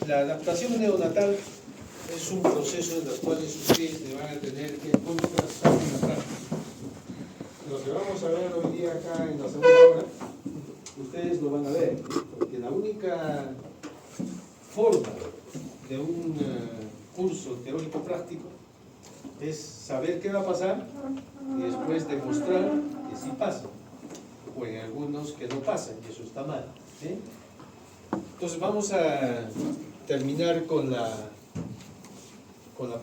La adaptación neonatal es un proceso en el cual ustedes le van a tener que contrastar en la práctica. Lo que vamos a ver hoy día acá en la segunda hora, ustedes lo van a ver, porque la única forma de un curso teórico práctico es saber qué va a pasar y después demostrar que sí pasa, o en algunos que no pasan, y eso está mal, ¿sí? Entonces vamos a terminar con la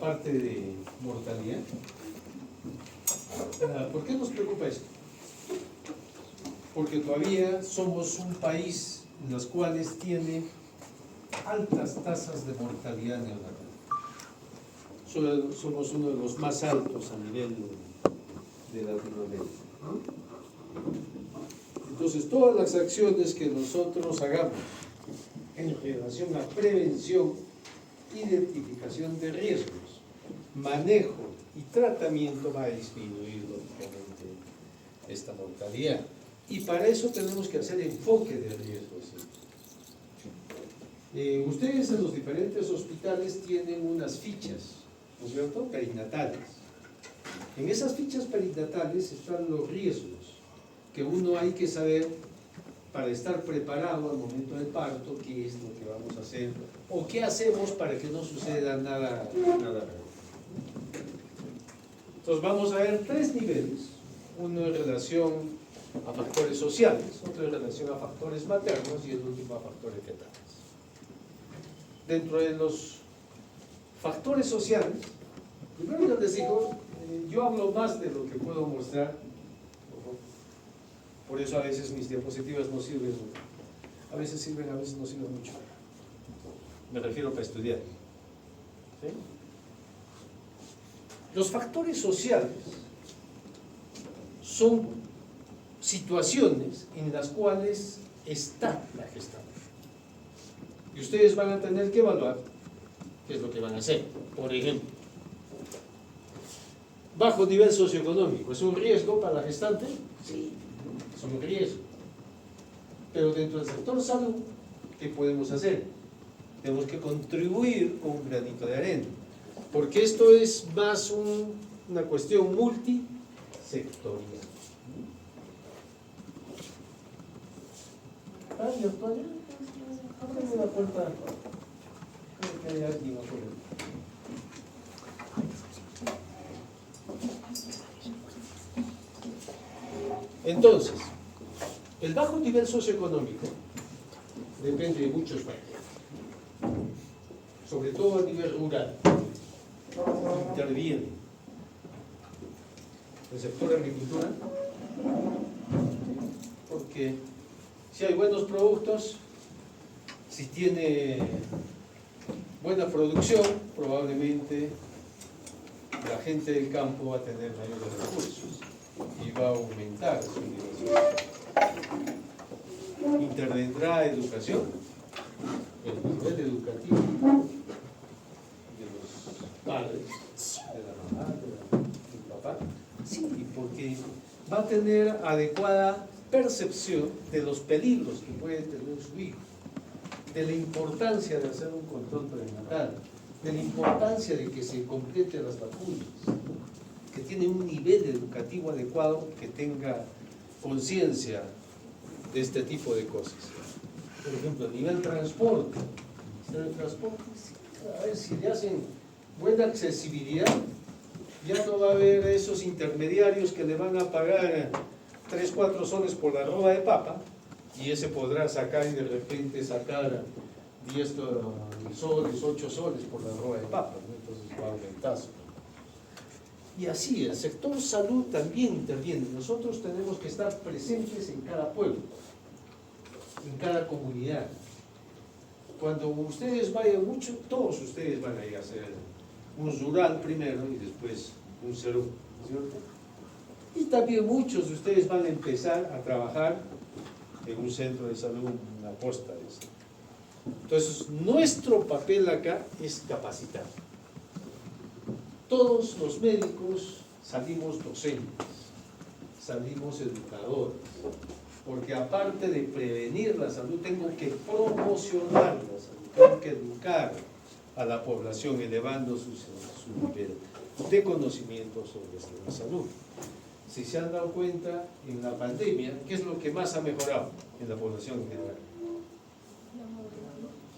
parte de mortalidad. ¿Por qué nos preocupa esto? Porque todavía somos un país en los cuales tiene altas tasas de mortalidad neonatal. Somos uno de los más altos a nivel de Latinoamérica, ¿no? Entonces, todas las acciones que nosotros hagamos en relación a prevención, identificación de riesgos, manejo y tratamiento va a disminuir lógicamente esta mortalidad. Y para eso tenemos que hacer enfoque de riesgos. Ustedes en los diferentes hospitales tienen unas fichas, ¿no es cierto?, perinatales. En esas fichas perinatales están los riesgos que uno hay que saber para estar preparado al momento del parto, qué es lo que vamos a hacer o qué hacemos para que no suceda nada grave. Entonces vamos a ver tres niveles: uno en relación a factores sociales, otro en relación a factores maternos y el último a factores fetales. Dentro de los factores sociales, primero yo les digo, yo hablo más de lo que puedo mostrar, por eso a veces mis diapositivas no sirven, a veces sirven, a veces no sirven mucho. Me refiero para estudiar. ¿Sí? Los factores sociales son situaciones en las cuales está la gestante. Y ustedes van a tener que evaluar qué es lo que van a hacer. Por ejemplo, bajo nivel socioeconómico, ¿es un riesgo para la gestante? Sí, es un riesgo. Pero dentro del sector salud, ¿qué podemos hacer? Tenemos que contribuir con un granito de arena, porque esto es más una cuestión multisectorial. Ay, Antonio, ábreme la puerta. Creo que hay alguien afuera. Entonces, el bajo nivel socioeconómico depende de muchos factores, sobre todo a nivel rural. Interviene el sector agricultura, porque si hay buenos productos, si tiene buena producción, probablemente la gente del campo va a tener mayores recursos y va a aumentar su nivel. Intervendrá educación, el nivel educativo de los padres, de la mamá, del papá, sí, porque va a tener adecuada percepción de los peligros que puede tener su hijo, de la importancia de hacer un control prenatal, de la importancia de que se completen las vacunas, que tiene un nivel educativo adecuado, que tenga conciencia de este tipo de cosas. Por ejemplo, a nivel transporte, a ver si le hacen buena accesibilidad, ya no va a haber esos intermediarios que le van a pagar 3, 4 soles por la roba de papa, y ese podrá sacar y de repente sacar 10 soles, 8 soles por la roba de papa, ¿no? Entonces va a aumentar. Y así, el sector salud también interviene. Nosotros tenemos que estar presentes en cada pueblo, en cada comunidad. Cuando ustedes vayan mucho, todos ustedes van a ir a hacer un rural primero y después un salud, ¿cierto? Y también muchos de ustedes van a empezar a trabajar en un centro de salud, en la costa de esto. Entonces, nuestro papel acá es capacitar. Todos los médicos salimos docentes, salimos educadores, porque aparte de prevenir la salud, tengo que promocionar la salud, tengo que educar a la población, elevando su nivel de conocimiento sobre la salud. Si se han dado cuenta, en la pandemia, ¿qué es lo que más ha mejorado en la población en general?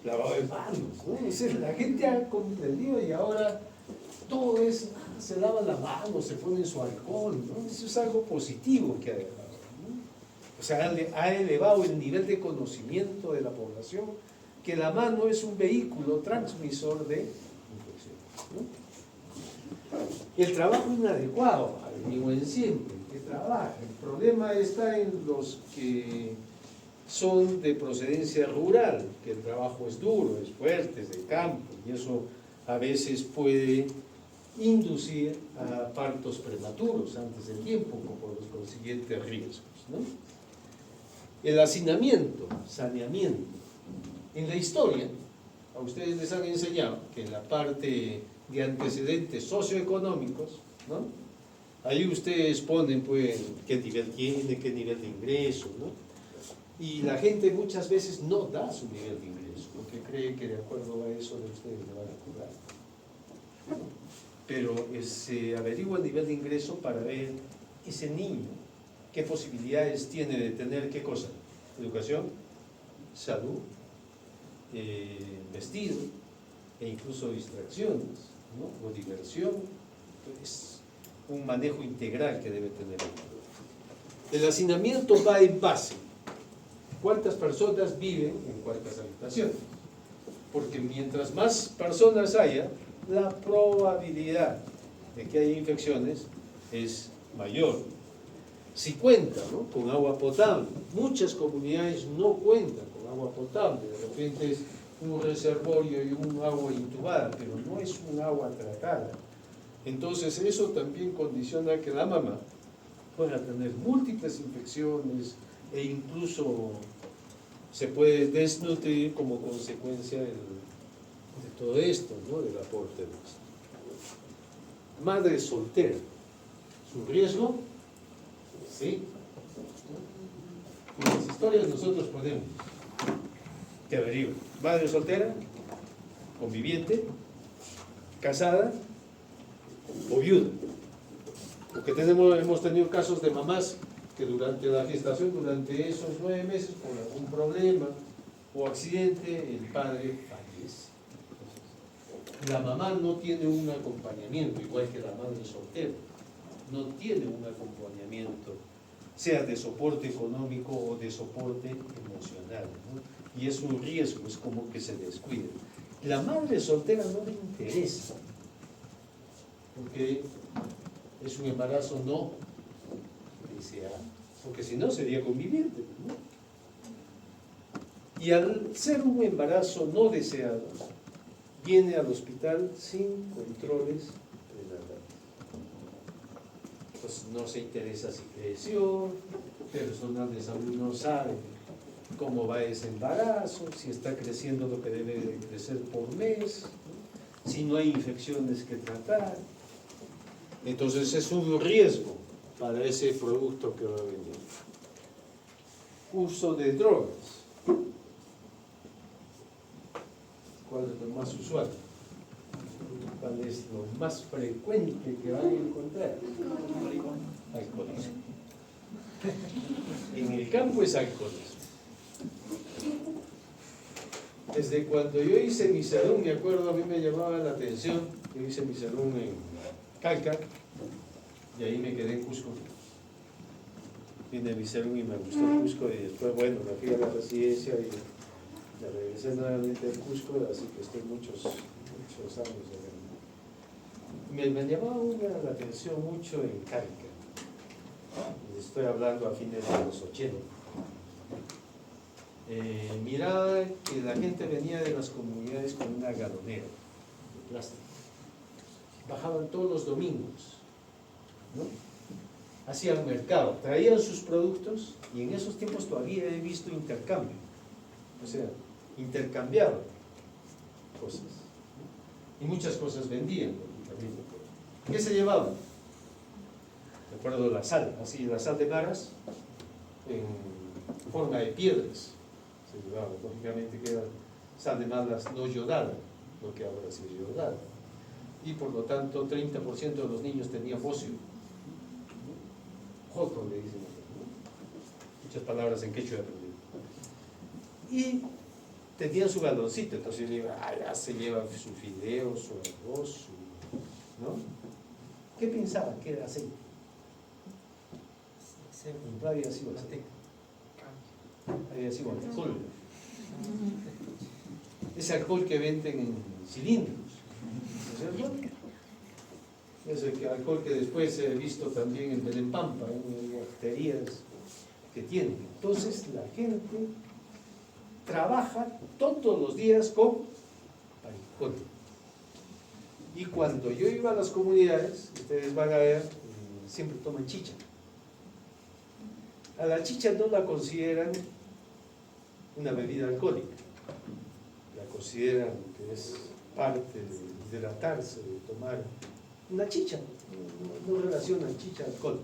Lavado de manos, ¿no? O sea, la gente ha comprendido y ahora todo es, se lava la mano, se pone su alcohol, ¿no? Eso es algo positivo que ha dejado, ¿no? O sea, ha elevado el nivel de conocimiento de la población, que la mano es un vehículo transmisor de infección, ¿no? El trabajo inadecuado, digo en siempre, que trabaja. El problema está en los que son de procedencia rural, que el trabajo es duro, es fuerte, es de campo, y eso a veces puede inducir a partos prematuros antes del tiempo, con los consiguientes riesgos, ¿no? El hacinamiento, saneamiento. En la historia, a ustedes les han enseñado que en la parte de antecedentes socioeconómicos, ¿no? Ahí ustedes ponen, pues, qué nivel tiene, qué nivel de ingreso, ¿no? Y la gente muchas veces no da su nivel de ingreso, porque cree que de acuerdo a eso de ustedes le van a cobrar. Pero se averigua el nivel de ingreso para ver ese niño, qué posibilidades tiene de tener, ¿qué cosa? Educación, salud, vestido, e incluso distracciones, ¿no? O diversión. Es un manejo integral que debe tener. El hacinamiento va en base. ¿Cuántas personas viven en cuántas habitaciones? Porque mientras más personas haya, la probabilidad de que haya infecciones es mayor. Si cuenta, ¿no? Con agua potable, muchas comunidades no cuentan con agua potable, de repente es un reservorio y un agua intubada, pero no es un agua tratada. Entonces eso también condiciona que la mamá pueda tener múltiples infecciones e incluso se puede desnutrir como consecuencia de todo esto, ¿no? Del aporte de esto. Madre soltera, ¿su riesgo? Sí. En las historias nosotros ponemos que averigüen. Madre soltera, conviviente, casada o viuda. Porque hemos tenido casos de mamás que durante la gestación, durante esos 9 meses, por algún problema o accidente, el padre fallece. La mamá no tiene un acompañamiento, igual que la madre soltera, no tiene un acompañamiento, sea de soporte económico o de soporte emocional, ¿no? Y es un riesgo, es como que se descuide. La madre soltera no le interesa, porque es un embarazo no deseado, porque si no sería conviviente, ¿no? Y al ser un embarazo no deseado, viene al hospital sin controles prenatales. Pues no se interesa si creció, personal de salud no sabe cómo va ese embarazo, si está creciendo lo que debe de crecer por mes, ¿no? Si no hay infecciones que tratar. Entonces es un riesgo para ese producto que va a venir. Uso de drogas. ¿Cuál es lo más usual? ¿Cuál es lo más frecuente que van a encontrar? Alcoholismo. En el campo es alcoholismo. Desde cuando yo hice mi salón, me acuerdo, a mí me llamaba la atención, yo hice mi salón en Calca, y ahí me quedé en Cusco. Vine a mi salón y me gustó Cusco, y después, bueno, me fui a la residencia y me regresé nuevamente a Cusco, así que estoy muchos años allá. Me llamaba la atención mucho en Calca. Estoy hablando a fines de los 80. Miraba que la gente venía de las comunidades con una galonera de plástico. Bajaban todos los domingos, ¿no? Hacían mercado, traían sus productos y en esos tiempos todavía he visto intercambio. O sea, intercambiaban cosas, ¿no? Y muchas cosas vendían. ¿Qué se llevaban? Recuerdo la sal, así la sal de maras en forma de piedras. Lógicamente sale más la no yodada, lo que ahora sí es yodada. Y por lo tanto 30% de los niños tenían bocio. Joto le dicen, ¿no? Muchas palabras en quechua he aprendido. Y tenían su galoncito, entonces yo digo, ya se lleva su fideo, su arroz, ¿no? ¿Qué pensaban que era aceite? No había sido aceite. Había sido alcohol. Ese alcohol que venden en cilindros, ¿no es cierto? Ese alcohol que después he visto también en Belén Pampa, en bacterias que tienen. Entonces la gente trabaja todos los días con alcohol. Y cuando yo iba a las comunidades, ustedes van a ver, siempre toman chicha. A la chicha no la consideran una bebida alcohólica, la consideran que es parte de hidratarse, de tomar una chicha, no relacionan chicha alcohol,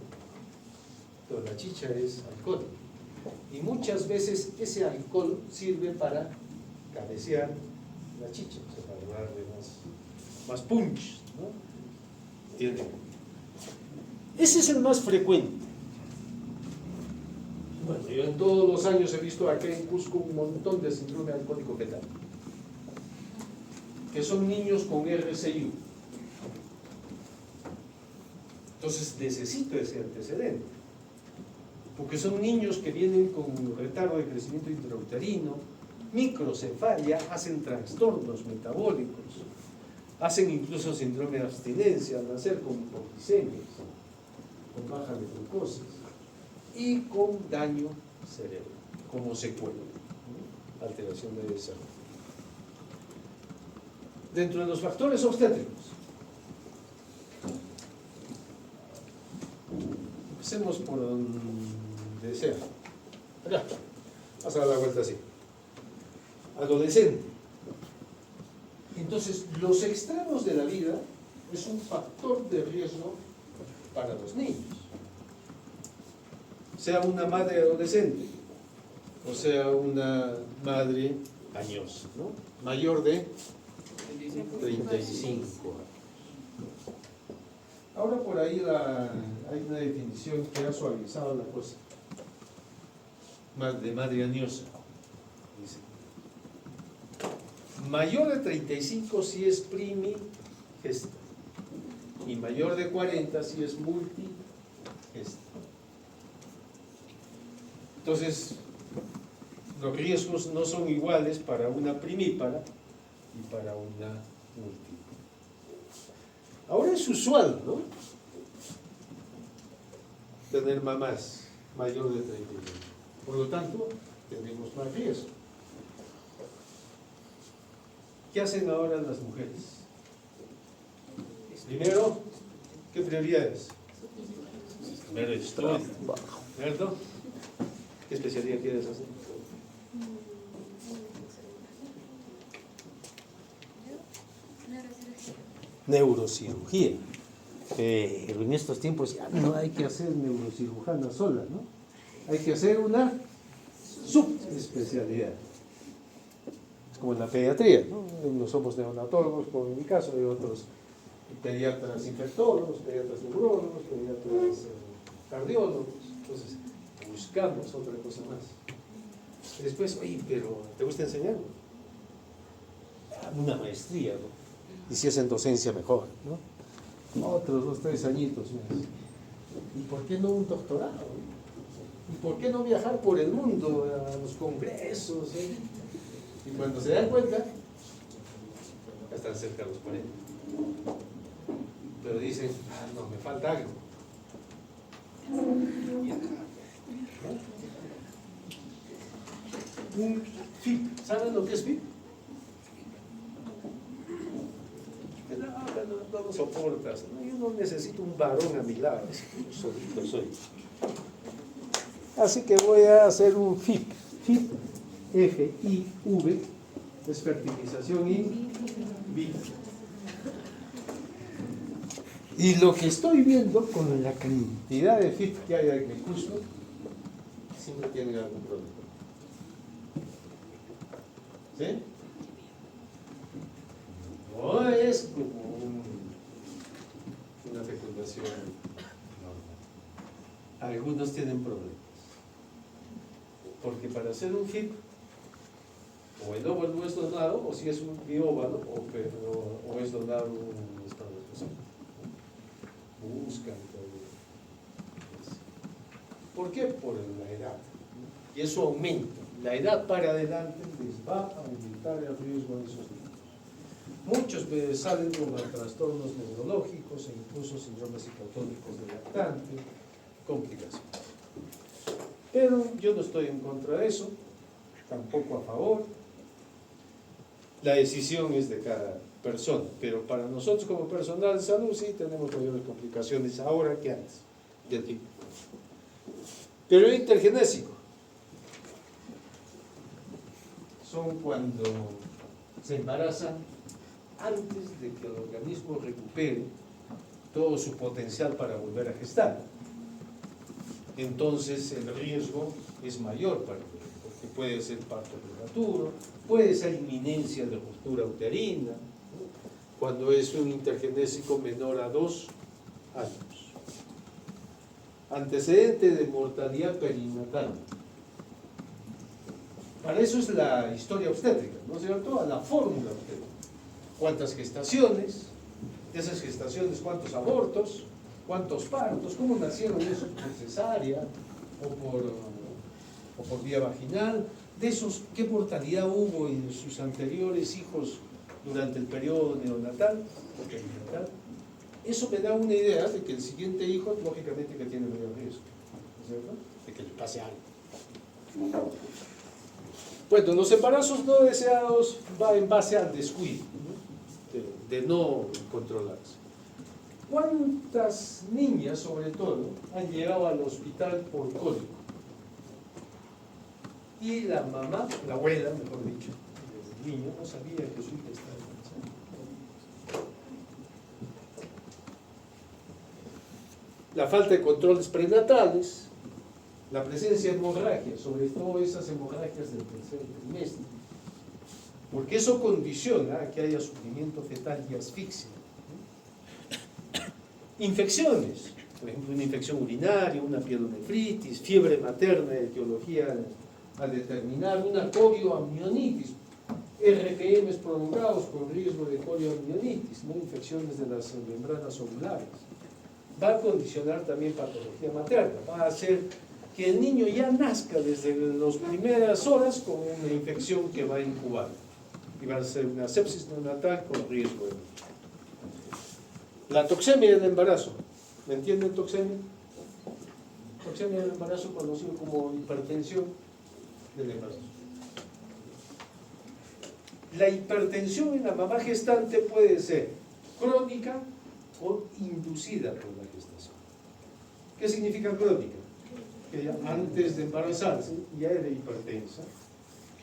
pero la chicha es alcohol. Y muchas veces ese alcohol sirve para cabecear la chicha, o sea, para darle más punch, ¿no? ¿Entienden? Ese es el más frecuente. Bueno, yo en todos los años he visto acá en Cusco un montón de síndrome alcohólico fetal, que son niños con RCU. Entonces necesito ese antecedente, porque son niños que vienen con retardo de crecimiento intrauterino, microcefalia, hacen trastornos metabólicos, hacen incluso síndrome de abstinencia al nacer con hipoglicemias, con baja de glucosa y con daño cerebral como secuela, ¿no? Alteración de desarrollo. Dentro de los factores obstétricos, empecemos por donde sea. Acá, vas a dar la vuelta así. Adolescente. Entonces, los extremos de la vida es un factor de riesgo para los niños. Sea una madre adolescente o sea una madre añosa, ¿no? Mayor de 35 años. Ahora por ahí hay una definición que ha suavizado la cosa. De madre añosa. Dice, mayor de 35 si es primigesta y mayor de 40 si es multigesta. Entonces, los riesgos no son iguales para una primípara y para una multípara. Ahora es usual, ¿no?, tener mamás mayor de 35. Por lo tanto, tenemos más riesgo. ¿Qué hacen ahora las mujeres? Primero, ¿qué prioridades? Primero estudio, ¿cierto? ¿Qué especialidad quieres hacer? Neurocirugía. Pero en estos tiempos ya no hay que hacer neurocirujana sola, ¿no? Hay que hacer una subespecialidad. Es como en la pediatría, ¿no? Unos somos neonatólogos, como en mi caso, hay otros pediatras infectólogos, pediatras neurólogos, pediatras cardiólogos. Entonces, buscamos otra cosa más. Y después, oye, pero ¿te gusta enseñar? Una maestría, ¿no? Y si es en docencia, mejor, ¿no? Otros 2, 3 añitos más. ¿Y por qué no un doctorado? ¿Y por qué no viajar por el mundo a los congresos? Y cuando se dan cuenta, ya están cerca de los 40. Pero dicen, no, me falta algo. Un FIP, ¿saben lo que es FIP? No lo soportas, ¿no? Yo no necesito un varón a mi lado, solito soy. Así que voy a hacer un FIV. FIV, F-I-V, es fertilización in vitro. Y lo que estoy viendo con la cantidad de FIV que hay aquí en Cusco, siempre tienen algún problema. ¿Sí? No es como una fecundación normal. Algunos tienen problemas. Porque para hacer un FIP, o el óvulo es donado, o si es un bióvalo, o es donado un estado de expresión. Buscan todo eso. ¿Por qué? Por la edad. Y eso aumenta. La edad para adelante les va a aumentar el riesgo de esos niños. Muchos salen con trastornos neurológicos e incluso síndromes hipotónicos del lactante, complicaciones. Pero yo no estoy en contra de eso, tampoco a favor. La decisión es de cada persona, pero para nosotros como personal de salud sí tenemos mayores complicaciones ahora que antes del tiempo. Pero intergenésico son cuando se embarazan antes de que el organismo recupere todo su potencial para volver a gestar. Entonces el riesgo es mayor para el bebé, porque puede ser parto prematuro, puede ser inminencia de ruptura uterina, ¿no? Cuando es un intergenésico menor a 2 años. Antecedente de mortalidad perinatal. Para eso es la historia obstétrica, ¿no es cierto? La fórmula obstétrica. ¿Cuántas gestaciones? De esas gestaciones, ¿cuántos abortos? ¿Cuántos partos? ¿Cómo nacieron esos? ¿Por cesárea o por vía vaginal? De esos, ¿qué mortalidad hubo en sus anteriores hijos durante el periodo neonatal o perinatal? Eso me da una idea de que el siguiente hijo, lógicamente, que tiene mayor riesgo, ¿no es cierto? De que le pase algo. Bueno, los embarazos no deseados va en base al descuido, ¿no? De no controlarse. ¿Cuántas niñas, sobre todo, han llegado al hospital por cólico? Y la mamá, la abuela, mejor dicho, del niño, no sabía que su hija estaba embarazada. La falta de controles prenatales, la presencia de hemorragias, sobre todo esas hemorragias del tercer trimestre, porque eso condiciona a que haya sufrimiento fetal y asfixia. Infecciones, por ejemplo, una infección urinaria, una pielonefritis, fiebre materna de etiología a determinar, una corioamnionitis, RPMs prolongados con riesgo de corioamnionitis, ¿no? Infecciones de las membranas ovulares. Va a condicionar también patología materna, va a hacer que el niño ya nazca desde las primeras horas con una infección que va a incubar y va a ser una sepsis neonatal con riesgo de muerte. La toxemia del embarazo, ¿me entienden toxemia? Toxemia del embarazo conocido como hipertensión del embarazo. La hipertensión en la mamá gestante puede ser crónica o inducida por la gestación. ¿Qué significa crónica? Que ella antes de embarazarse ya era hipertensa,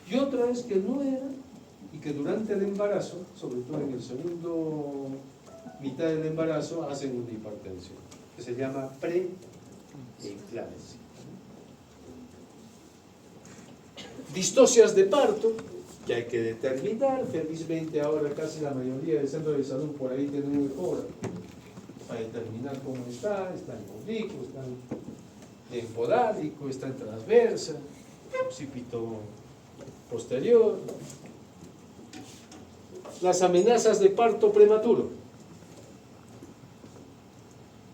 y otra es que no era, y que durante el embarazo, sobre todo en el segundo mitad del embarazo, hacen una hipertensión, que se llama preeclampsia. Distocias de parto, que hay que determinar. Felizmente ahora casi la mayoría del centros de salud por ahí tienen un ecógrafo para determinar cómo está en oblicuo, está en podálico, está en transversa, occipito posterior. Las amenazas de parto prematuro.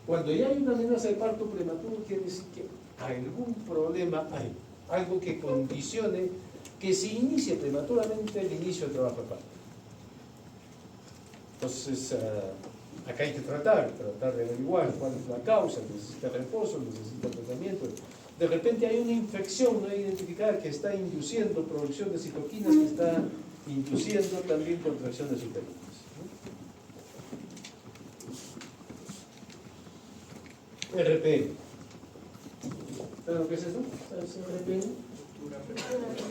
Cuando ya hay una amenaza de parto prematuro, quiere decir que algún problema hay, algo que condicione que se inicie prematuramente el inicio del trabajo de parto. Entonces, acá hay que tratar de averiguar cuál es la causa, necesita reposo, necesita tratamiento. De repente hay una infección no identificada que está induciendo producción de citoquinas, que está induciendo también contracciones uterinas. RPM. ¿Sabes lo que es eso? ¿Sabes RPM?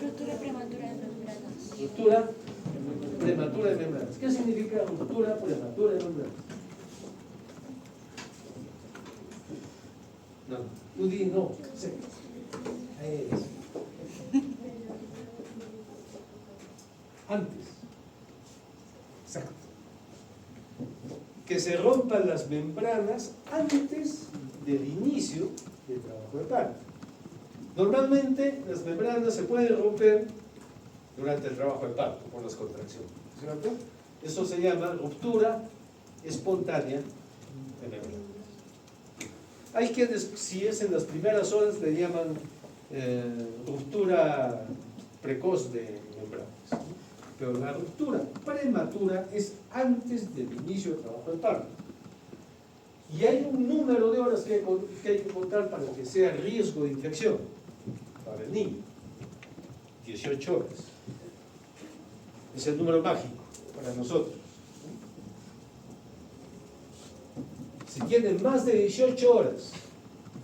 Ruptura prematura de membranas. Ruptura prematura de membranas. ¿Qué significa ruptura prematura de membranas? No, tú di no. Sí. antes. Exacto. Que se rompan las membranas antes del inicio del trabajo de parto. Normalmente las membranas se pueden romper durante el trabajo de parto por las contracciones, ¿cierto? Eso se llama ruptura espontánea de membranas. Hay quienes, si es en las primeras horas, le llaman ruptura precoz de membranas. Pero la ruptura prematura es antes del inicio del trabajo de parto. Y hay un número de horas que hay que contar para que sea riesgo de infección para el niño. 18 horas. Es el número mágico para nosotros. Si tienen más de 18 horas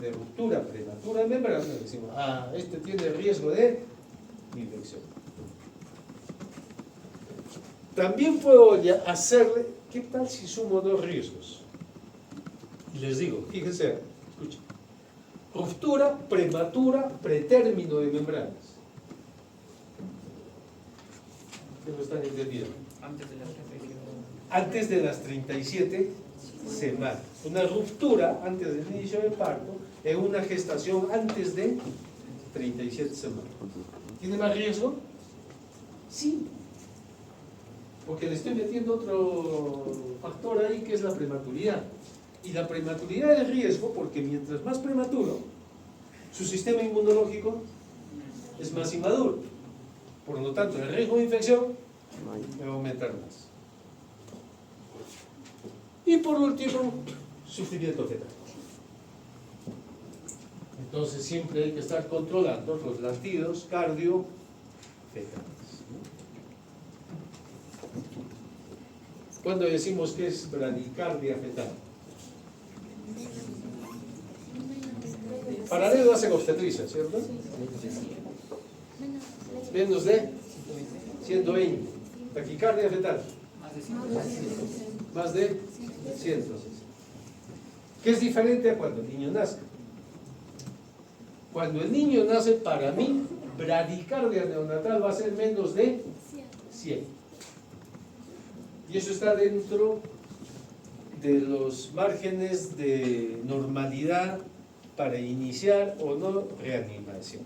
de ruptura prematura de membrana, decimos, este tiene riesgo de infección. También puedo hacerle, ¿qué tal si sumo dos riesgos? Y les digo, fíjense, escuchen. Ruptura prematura pretérmino de membranas. ¿Qué lo están entendiendo? Antes de las 37 semanas. Una ruptura antes del inicio del parto en una gestación antes de 37 semanas. ¿Tiene más riesgo? Sí. Porque le estoy metiendo otro factor ahí que es la prematuridad. Y la prematuridad es riesgo porque mientras más prematuro, su sistema inmunológico es más inmaduro. Por lo tanto, el riesgo de infección va a aumentar más. Y por último, sufrimiento fetal. Entonces siempre hay que estar controlando los latidos cardiofetales. ¿Cuándo decimos que es bradicardia fetal? Paralelo hacen obstetricia, ¿cierto? Menos de 120. Taquicardia fetal. Más de 100. ¿Qué es diferente a cuando el niño nace? Cuando el niño nace, para mí, bradicardia neonatal va a ser menos de 100. Y eso está dentro de los márgenes de normalidad para iniciar o no reanimación.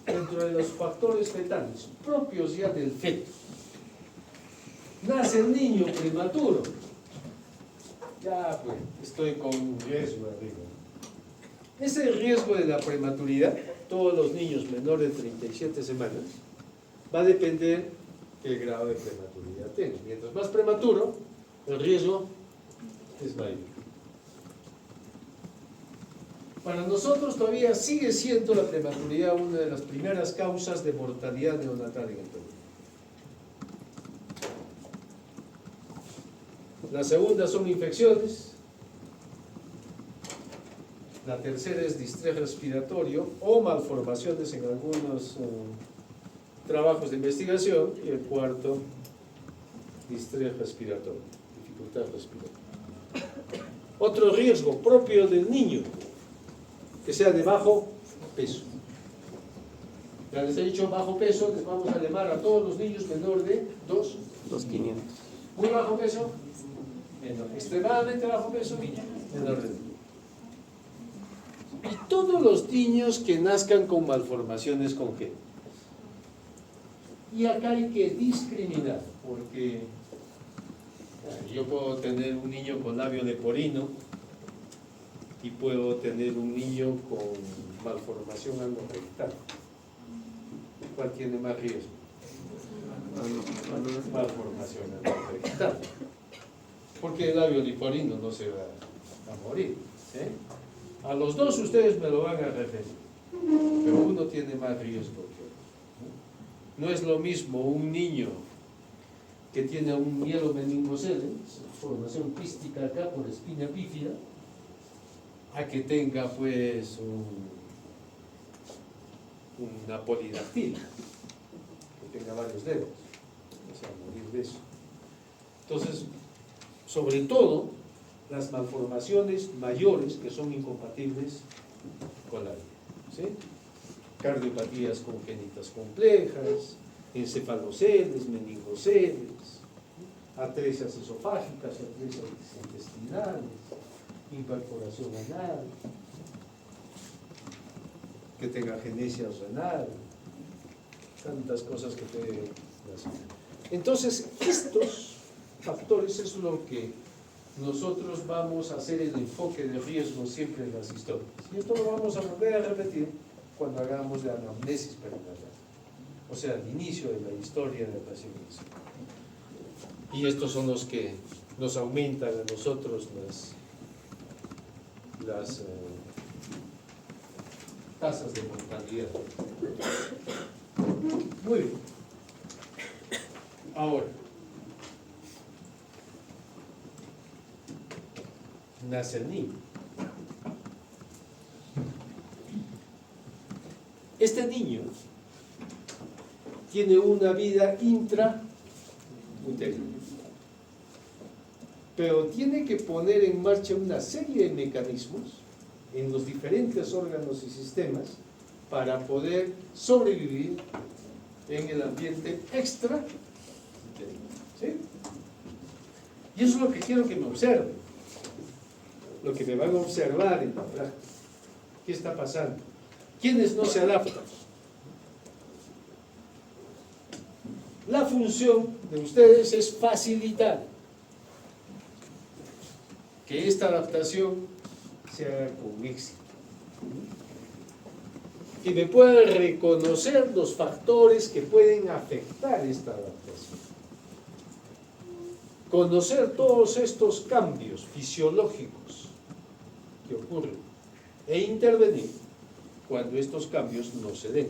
Dentro de los factores fetales propios ya del feto, nace el niño prematuro, ya pues estoy con riesgo arriba. Ese riesgo de la prematuridad, todos los niños menores de 37 semanas, va a depender del grado de prematuridad tenga. Mientras más prematuro, el riesgo es mayor. Para nosotros todavía sigue siendo la prematuridad una de las primeras causas de mortalidad neonatal en el Perú. La segunda son infecciones. La tercera es distrés respiratorio o malformaciones en algunos trabajos de investigación. Y el cuarto, distrés respiratorio, dificultad respiratoria. Otro riesgo propio del niño, que sea de bajo peso. Ya les he dicho bajo peso, les vamos a llamar a todos los niños menor de 2,500. Muy bajo peso, menor. Extremadamente bajo peso, menor de 2. Y todos los niños que nazcan con malformaciones congénitas. Y acá hay que discriminar, porque yo puedo tener un niño con labio leporino y puedo tener un niño con malformación anorectal. ¿Cuál tiene más riesgo? Malformación anorectal. Porque el labio leporino no se va a morir. A los dos ustedes me lo van a referir, pero uno tiene más riesgo que otro. No es lo mismo un niño que tiene un mielomeningocele, formación quística acá por espina bífida, a que tenga pues una polidactilia, que tenga varios dedos, no se va a morir de eso. Entonces, sobre todo, las malformaciones mayores que son incompatibles con la vida. ¿sí? Cardiopatías congénitas complejas, encefaloceles, meningoceles, atresias esofágicas, atresias intestinales, incorporación anal, que tenga genesia renal, tantas cosas que puede hacer. Entonces, estos factores es lo que nosotros vamos a hacer el enfoque de riesgo siempre en las historias. Y esto lo vamos a volver a repetir cuando hagamos la anamnesis perinatal, o sea, el inicio de la historia de la paciente. Y estos son los que nos aumentan a nosotros las tasas de mortalidad. Muy bien. Ahora, nace el niño. Este niño tiene una vida intrauterina, pero tiene que poner en marcha una serie de mecanismos en los diferentes órganos y sistemas para poder sobrevivir en el ambiente extrauterino. ¿Sí? Y eso es lo que quiero que me observen, lo que me van a observar en la práctica. ¿Qué está pasando? ¿Quiénes no se adaptan? La función de ustedes es facilitar que esta adaptación se haga con éxito. Y me puedan reconocer los factores que pueden afectar esta adaptación. Conocer todos estos cambios fisiológicos que ocurren e intervenir cuando estos cambios no se den.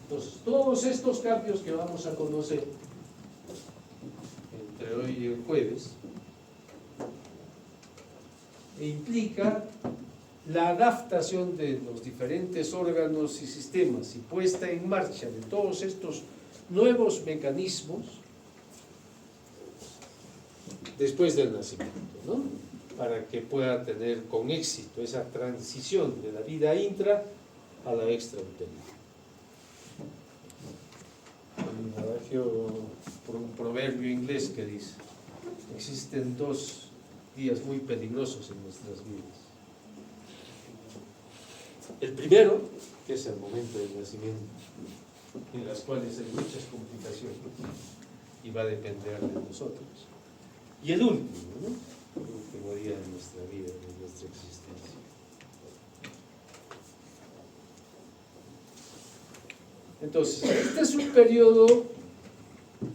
Entonces, todos estos cambios que vamos a conocer entre hoy y el jueves implica la adaptación de los diferentes órganos y sistemas y puesta en marcha de todos estos nuevos mecanismos después del nacimiento, ¿no? Para que pueda tener con éxito esa transición de la vida intra a la extrauterina. Un adagio, un proverbio inglés que dice: existen dos días muy peligrosos en nuestras vidas. El primero, que es el momento del nacimiento, en las cuales hay muchas complicaciones y va a depender de nosotros. Y el último, ¿no? El último día de nuestra vida, de nuestra existencia. Entonces, este es un periodo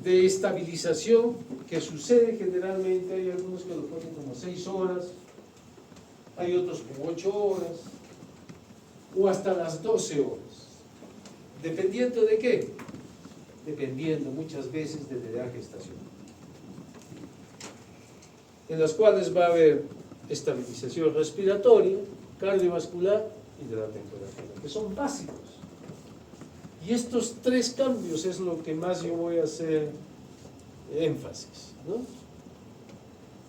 de estabilización que sucede generalmente. Hay algunos que lo ponen como 6 horas, hay otros como 8 horas, o hasta las 12 horas. ¿Dependiendo de qué? Dependiendo muchas veces de la edad gestacional, en las cuales va a haber estabilización respiratoria, cardiovascular y de la temperatura, que son básicos. Y estos 3 cambios es lo que más yo voy a hacer énfasis, ¿no?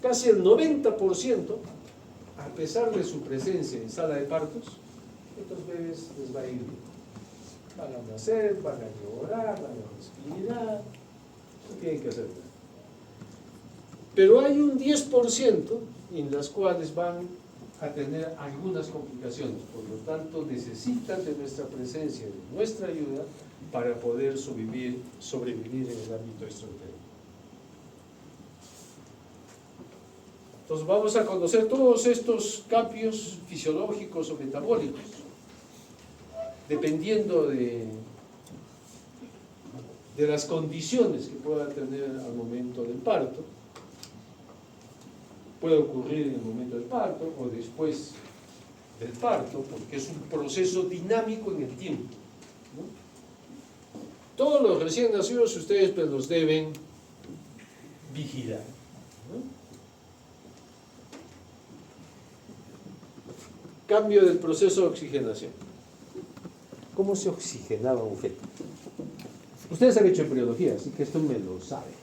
Casi el 90%, a pesar de su presencia en sala de partos, estos bebés les va a ir bien. Van a nacer, van a llorar, van a respirar, no tienen que hacer nada. Pero hay un 10% en las cuales van a tener algunas complicaciones, por lo tanto necesitan de nuestra presencia, de nuestra ayuda, para poder sobrevivir en el ámbito extrauterino. Entonces vamos a conocer todos estos cambios fisiológicos o metabólicos, dependiendo de las condiciones que pueda tener al momento del parto. Puede ocurrir en el momento del parto o después del parto, porque es un proceso dinámico en el tiempo, ¿no? Todos los recién nacidos ustedes pues los deben vigilar, ¿no? Cambio del proceso de oxigenación. ¿Cómo se oxigenaba un feto? Ustedes han hecho embriología, así que esto me lo saben.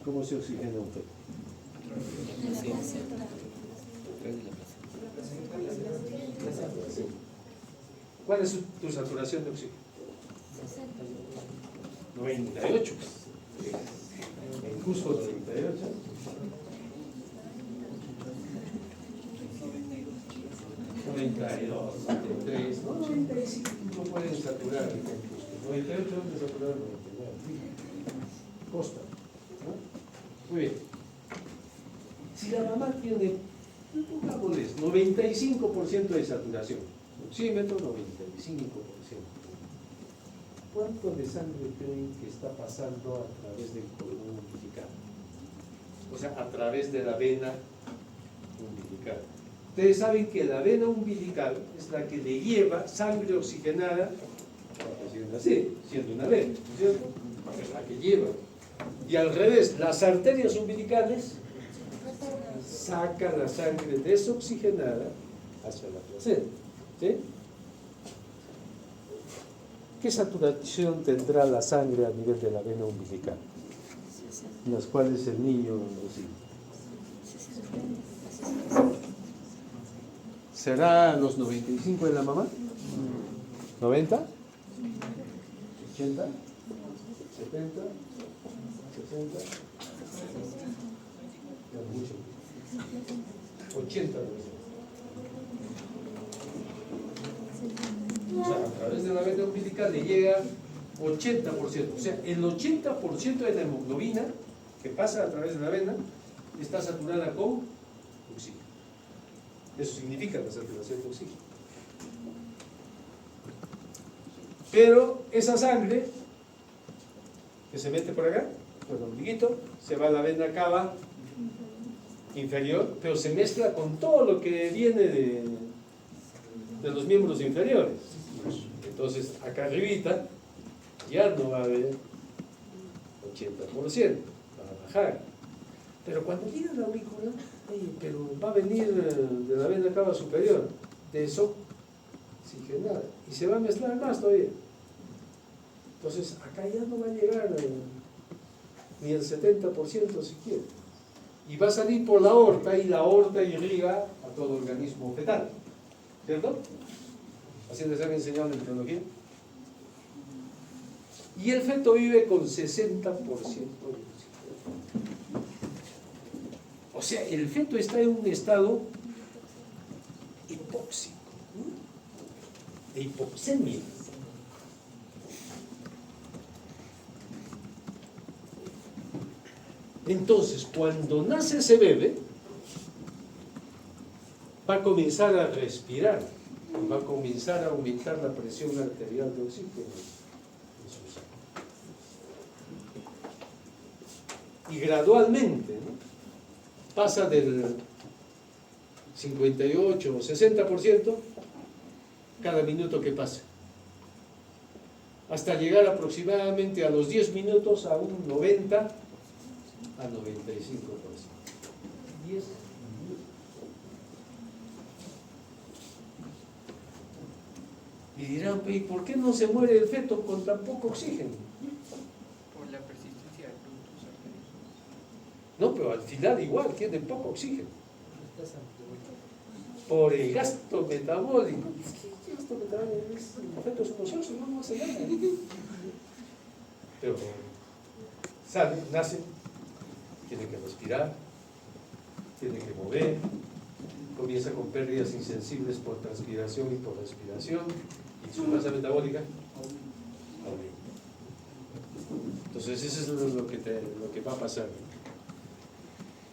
¿Cómo se oxigena un feto? ¿Cuál es tu saturación de oxígeno? 98. En Cusco 98. 92, 93, no, 95 pueden saturar en Cusco. 98 pueden saturar 99. Costa. ¿No? Muy bien. Si la mamá tiene, pongámosles, 95% de saturación, oxímetro 95%. ¿Cuánto de sangre creen que está pasando a través del cordón umbilical? O sea, a través de la vena umbilical. Ustedes saben que la vena umbilical es la que le lleva sangre oxigenada a la paciente así, siendo una vena, ¿no es cierto? Es la que lleva. Y al revés, las arterias umbilicales sacan la sangre desoxigenada hacia la placenta. ¿Sí? ¿Qué saturación tendrá la sangre a nivel de la vena umbilical? En las cuales el niño recibe. ¿Será los 95 de la mamá? ¿90? ¿80? ¿70? ¿60? Ya mucho. 80. O sea, a través de la vena umbilical le llega 80%. O sea, el 80% de la hemoglobina que pasa a través de la vena está saturada con oxígeno. Eso significa la saturación de oxígeno. Pero esa sangre que se mete por acá, por el ombliguito, se va a la vena cava inferior, pero se mezcla con todo lo que viene de los miembros inferiores. Entonces, acá arribita ya no va a haber 80%, va a bajar. Pero cuando llega la aurícula, pero va a venir de la vena cava superior, desoxigenada, y se va a mezclar más todavía. Entonces, acá ya no va a llegar ni el 70% siquiera. Y va a salir por la aorta, y la aorta irriga a todo organismo fetal. ¿Cierto? Así les han enseñado en embriología. Y el feto vive con 60% de oxígeno. O sea, el feto está en un estado hipóxico, de hipoxemia. Entonces, cuando nace ese bebé, va a comenzar a respirar, va a comenzar a aumentar la presión arterial de oxígeno en su sangre. Y gradualmente, ¿no?, pasa del 58 o 60% cada minuto que pasa, hasta llegar aproximadamente a los 10 minutos a un 90 a 95%. 10 minutos. Y dirán, ¿y por qué no se muere el feto con tan poco oxígeno? Por la persistencia de productos arteriosos. No, pero al final igual tiene poco oxígeno. Por el gasto metabólico. ¿Qué gasto metabólico? El feto es un ocioso, no hace nada. Pero sale, nace, tiene que respirar, tiene que mover, comienza con pérdidas insensibles por transpiración y por respiración, y su masa metabólica aumenta. Entonces eso es lo que va a pasar.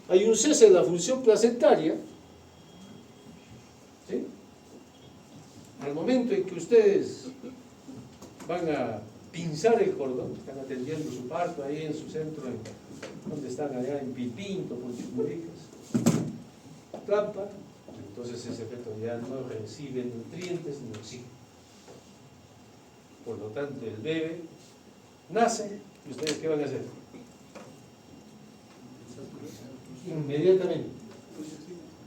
Hay un cese de la función placentaria, ¿sí?, al momento en que ustedes van a pinzar el cordón, están atendiendo su parto ahí en su centro, donde están allá en Pilpinto, con Chimuricas, Tlampa. Entonces ese feto ya no recibe nutrientes ni oxígeno. Por lo tanto, el bebé nace, ¿y ustedes qué van a hacer? Inmediatamente.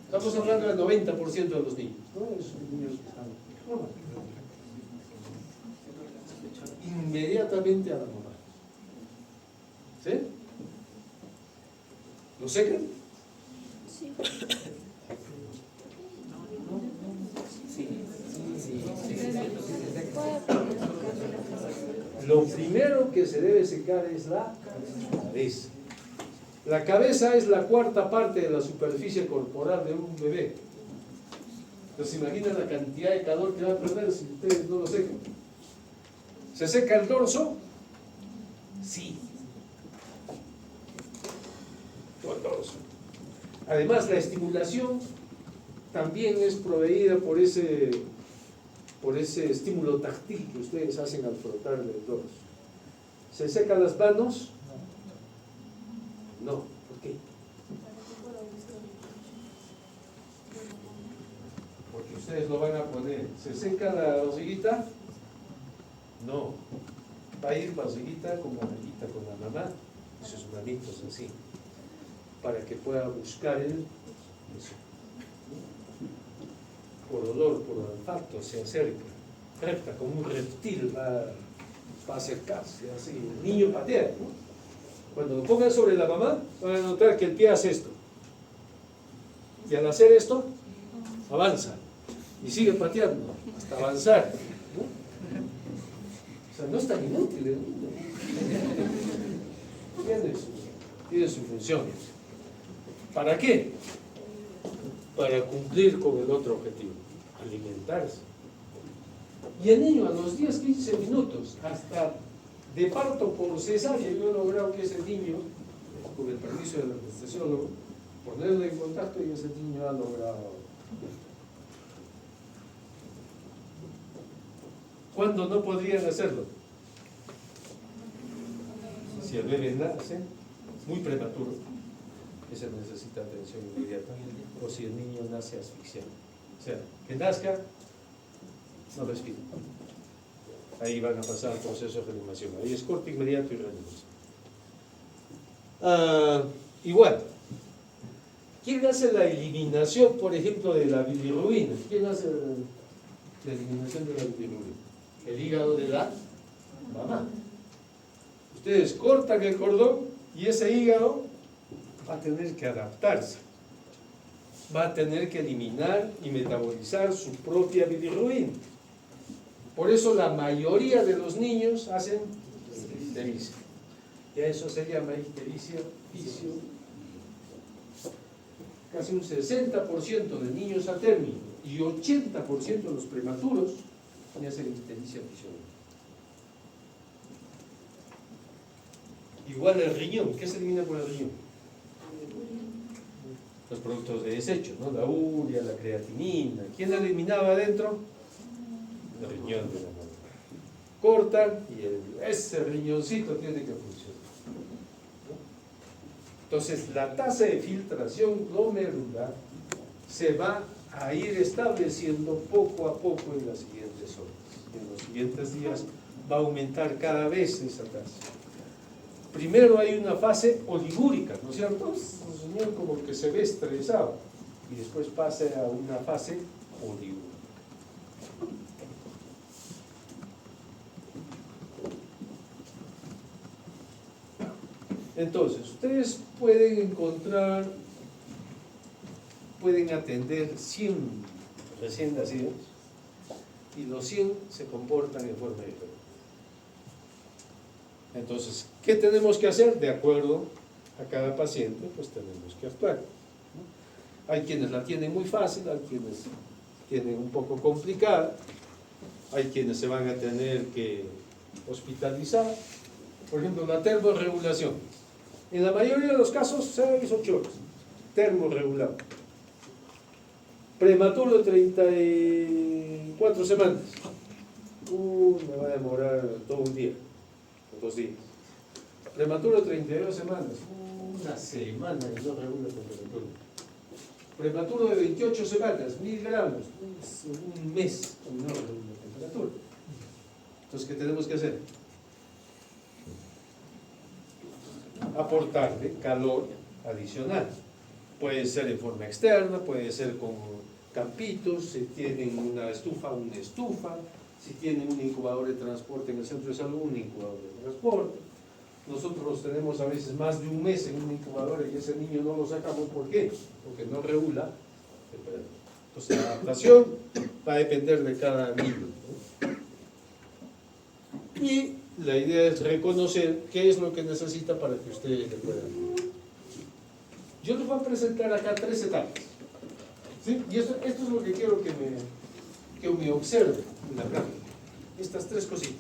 Estamos hablando del 90% de los niños, ¿no? Esos niños que están inmediatamente a la mamá. ¿Sí? ¿Lo secan? Sí. Lo primero que se debe secar es la cabeza. La cabeza es la cuarta parte de la superficie corporal de un bebé. Entonces imaginen la cantidad de calor que va a perder si ustedes no lo secan. ¿Se seca el dorso? Sí. Todo el dorso. Además, la estimulación también es proveída por ese estímulo táctil que ustedes hacen al frotar el dorso. ¿Se secan las manos? No. ¿Por qué? Porque ustedes lo van a poner. ¿Se seca la barriguita? No. Va a ir barriguita con barriguita con la mamá y sus manitos así, para que pueda buscar eso. Por olor, por olfato, se acerca, recta, como un reptil va a acercarse, así. El niño patea, ¿no? Cuando lo pongan sobre la mamá, van a notar que el pie hace esto. Y al hacer esto, avanza. Y sigue pateando, hasta avanzar, ¿no? O sea, no es tan inútil el niño. Tiene su función. ¿Para qué? Para cumplir con el otro objetivo, alimentarse. Y el niño a los 10-15 minutos, hasta de parto por cesárea, yo he logrado que ese niño, con el permiso del anestesiólogo, ponerlo en contacto y ese niño ha logrado. ¿Cuándo no podrían hacerlo? Si el bebé nace muy prematuro, ese necesita atención inmediata, o si el niño nace asfixiado. O sea, que nazca, no respira. Ahí van a pasar el proceso de reanimación. Ahí es corte inmediato y reanimación. Igual, ¿quién hace la eliminación, por ejemplo, de la bilirrubina? ¿Quién hace la eliminación de la bilirrubina? El hígado de la mamá. Ustedes cortan el cordón y ese hígado va a tener que adaptarse, va a tener que eliminar y metabolizar su propia bilirrubina. Por eso la mayoría de los niños hacen ictericia. Y a eso se llama ictericia fisio. Casi un 60% de niños a término y 80% de los prematuros hacen ictericia fisiológica. Igual el riñón, ¿qué se elimina por el riñón? Los productos de desecho, ¿no? La urea, la creatinina. ¿Quién la eliminaba adentro? El riñón de la madre. Cortan y ese riñoncito tiene que funcionar, ¿no? Entonces la tasa de filtración glomerular se va a ir estableciendo poco a poco en las siguientes horas. En los siguientes días va a aumentar cada vez esa tasa. Primero hay una fase oligúrica, ¿no es cierto? El señor como que se ve estresado y después pasa a una fase oligúrica. Entonces, ustedes pueden atender 100 recién nacidos y los 100 se comportan en forma diferente. Entonces, ¿qué tenemos que hacer? De acuerdo a cada paciente, pues tenemos que actuar, ¿no? Hay quienes la tienen muy fácil, hay quienes tienen un poco complicada, hay quienes se van a tener que hospitalizar. Por ejemplo, la termorregulación. En la mayoría de los casos, 6-8 horas, termorregulado. Prematuro 34 semanas. Me va a demorar todo un día. 2 días. Prematuro 32 semanas, una semana y no regula la temperatura. Prematuro de 28 semanas, 1000 gramos, un mes y no regula la temperatura. Entonces, ¿qué tenemos que hacer? Aportarle calor adicional. Puede ser en forma externa, puede ser con campitos, si tienen una estufa. Si tienen un incubador de transporte en el centro de salud, un incubador de transporte. nosotros tenemos a veces más de un mes en una incubadora y ese niño no lo sacamos. ¿Por qué? Porque no regula temperatura. Entonces la adaptación va a depender de cada niño, ¿no? Y la idea es reconocer qué es lo que necesita para que ustedes le puedan. Yo les voy a presentar acá 3 etapas. ¿Sí? Y esto es lo que quiero que me observen en la práctica. Estas 3 cositas.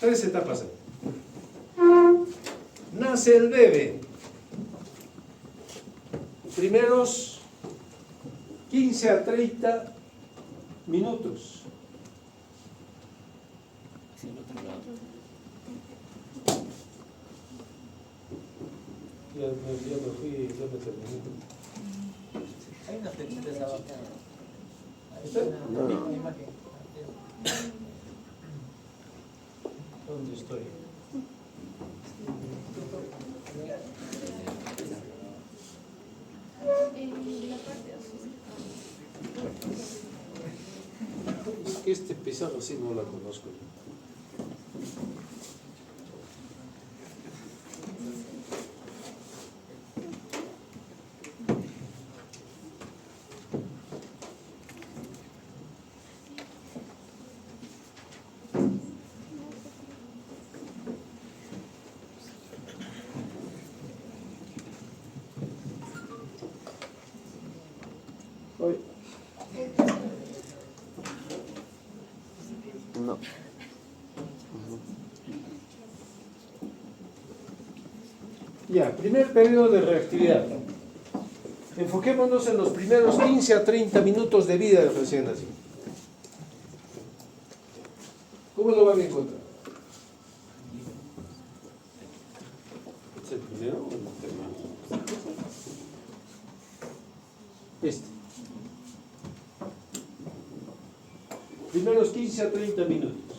3 etapas ahí. Nace el bebé. Primeros 15 a 30 minutos. Ya me fui, ya me terminé. Hay una flechita esa vaca. ¿Está? No. Imagen. ¿Dónde estoy? La parte Es que este pizarro sí no la conozco. Oye. No. Ya, primer periodo de reactividad. Enfoquémonos en los primeros 15 a 30 minutos de vida del recién nacido. ¿Cómo lo van a encontrar? ¿Es el primero o el tercero? Este. Primeros 15 a 30 minutos.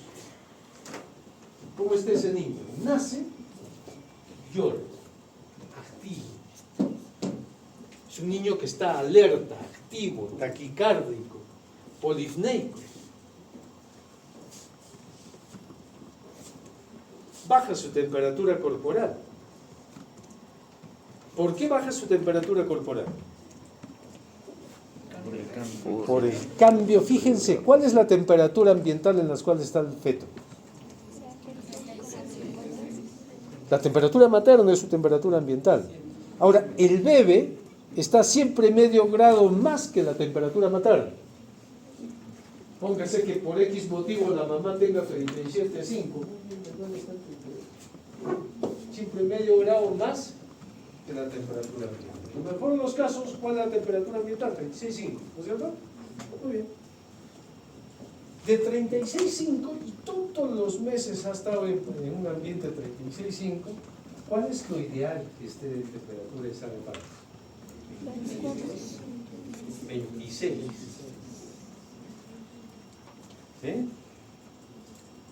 ¿Cómo está ese niño? Nace, llora, activo. Es un niño que está alerta, activo, taquicárdico, polifneico. Baja su temperatura corporal. ¿Por qué baja su temperatura corporal? Por el cambio. Fíjense, ¿cuál es la temperatura ambiental en la cual está el feto? La temperatura materna es su temperatura ambiental. Ahora, el bebé está siempre medio grado más que la temperatura materna. Póngase que por X motivo la mamá tenga 37,5. Siempre medio grado más que la temperatura ambiental. En el mejor de los casos, ¿cuál es la temperatura ambiental? 36,5, ¿no es cierto? Muy bien. De 36,5 y todos los meses ha estado en un ambiente de 36,5, ¿cuál es lo ideal que esté de temperatura esa de parto? 26. ¿Sí?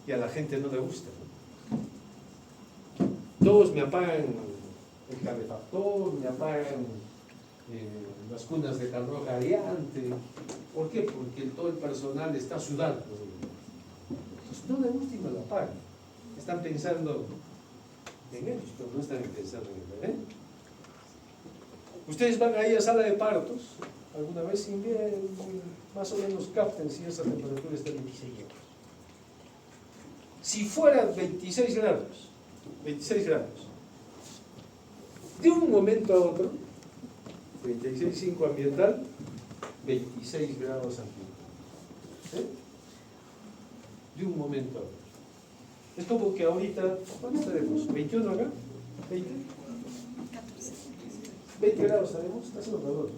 Y a la gente no le gusta. Todos me apagan el calefactor, me apagan las cunas de calor radiante. ¿Por qué? Porque todo el personal está sudando. Entonces no le gusta y me lo apagan. Están pensando en ellos, pero no están pensando en el bebé. Ustedes van ahí a sala de partos alguna vez y más o menos capten si esa temperatura está en 26 grados. Si fuera 26 grados, de un momento a otro, 36,5 ambiental, 26 grados ambiental. ¿Sí? De un momento a otro. Es como que ahorita, ¿cuánto estaremos? ¿21 acá? ¿20? 20 grados estaremos, está haciendo calor.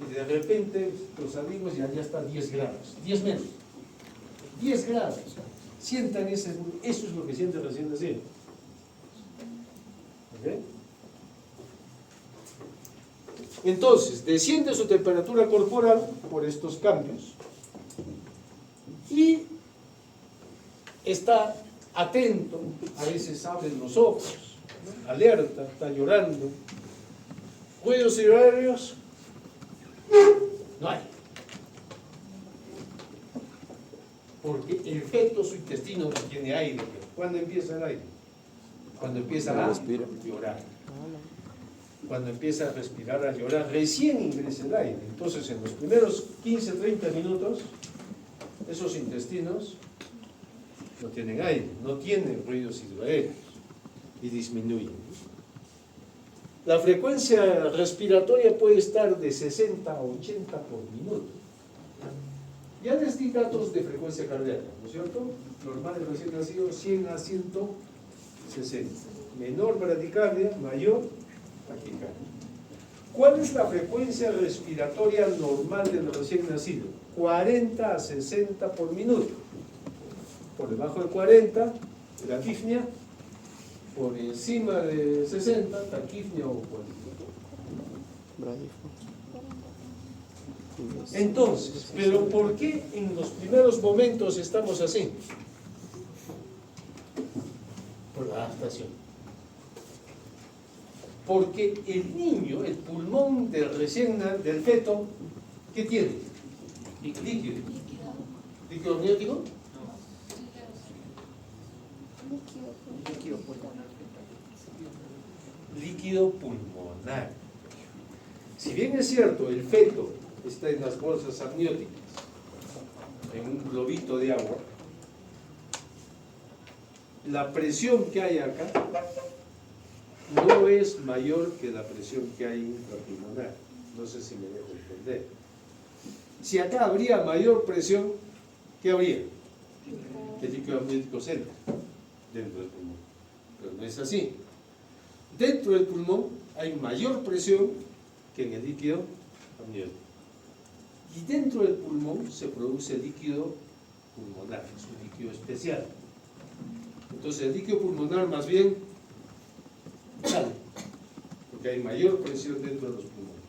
Y de repente los salimos y allá está 10 grados, 10 menos. 10 grados. Sientan eso es lo que sienten recién nacido. ¿Ok? Entonces, desciende su temperatura corporal por estos cambios y está atento, a veces abre los ojos, ¿no? Alerta, está llorando. ¿Ruidos cerebrales? No hay. Porque el feto, su intestino no tiene aire. ¿Cuándo empieza el aire? Cuando empieza a llorar. Cuando empieza a respirar, a llorar, recién ingresa el aire. Entonces, en los primeros 15, 30 minutos, esos intestinos no tienen aire, no tienen ruidos hidroaéreos y disminuyen. La frecuencia respiratoria puede estar de 60 a 80 por minuto. Ya les di datos de frecuencia cardíaca, ¿no es cierto? Normal en recién nacido, 100 a 160. Menor bradicardia, mayor taquicardia. ¿Cuál es la frecuencia respiratoria normal del recién nacido? 40 a 60 por minuto. Por debajo de 40, braquipnia. Por encima de 60, taquipnia o cualquier. Entonces, ¿pero por qué en los primeros momentos estamos así? Por la adaptación. Porque el niño, el pulmón del feto, ¿qué tiene? Líquido. ¿Líquido amniótico? Líquido pulmonar. Si bien es cierto, el feto está en las bolsas amnióticas, en un globito de agua, la presión que hay acá no es mayor que la presión que hay intrapulmonar. No sé si me dejo entender. Si acá habría mayor presión, ¿qué habría? El líquido amniótico centro dentro del pulmón. Pero no es así. Dentro del pulmón hay mayor presión que en el líquido amniótico. Y dentro del pulmón se produce líquido pulmonar, es un líquido especial. Entonces el líquido pulmonar más bien sale, porque hay mayor presión dentro de los pulmones.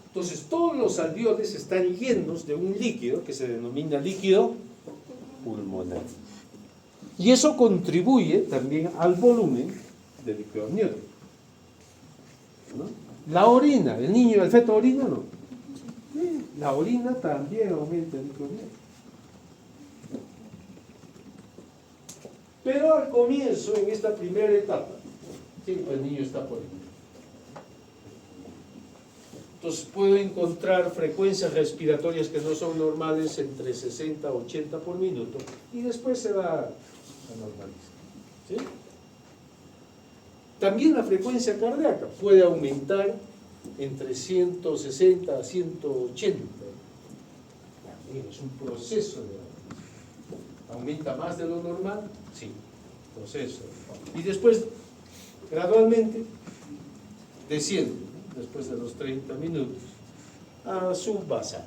Entonces todos los alveoles están llenos de un líquido que se denomina líquido pulmonar. Y eso contribuye también al volumen del líquido amniótico, ¿no? La orina, el niño, el feto orina, ¿no? Sí, la orina también aumenta el líquido amniótico. Pero al comienzo, en esta primera etapa, siempre el niño está por ahí. Entonces puedo encontrar frecuencias respiratorias que no son normales entre 60 a 80 por minuto y después se va a normalizar. ¿Sí? También la frecuencia cardíaca puede aumentar entre 160 a 180. También es un proceso de ¿aumenta más de lo normal? Sí, proceso. Y después, gradualmente, desciende, ¿no? Después de los 30 minutos, a su basal.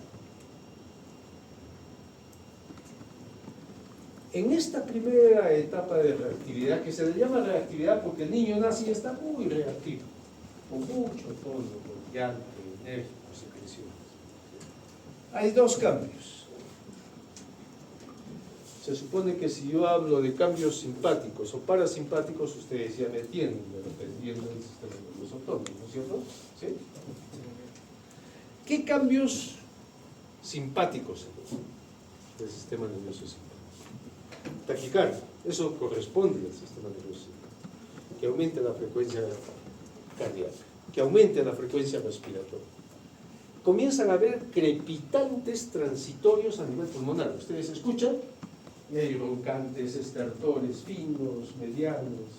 En esta primera etapa de reactividad, que se le llama reactividad porque el niño nace y está muy reactivo, con mucho tono, con llanto, enérgico, secreciones. Hay dos cambios. Se supone que si yo hablo de cambios simpáticos o parasimpáticos, ustedes ya me entienden, dependiendo del sistema nervioso autónomo, ¿no es cierto? ¿Sí? ¿Qué cambios simpáticos del sistema nervioso simpático? Taquicardia, eso corresponde al sistema nervioso simpático, que aumente la frecuencia cardíaca, que aumente la frecuencia respiratoria. Comienzan a haber crepitantes transitorios a nivel pulmonar. Ustedes escuchan y hay roncantes, estertores finos, medianos,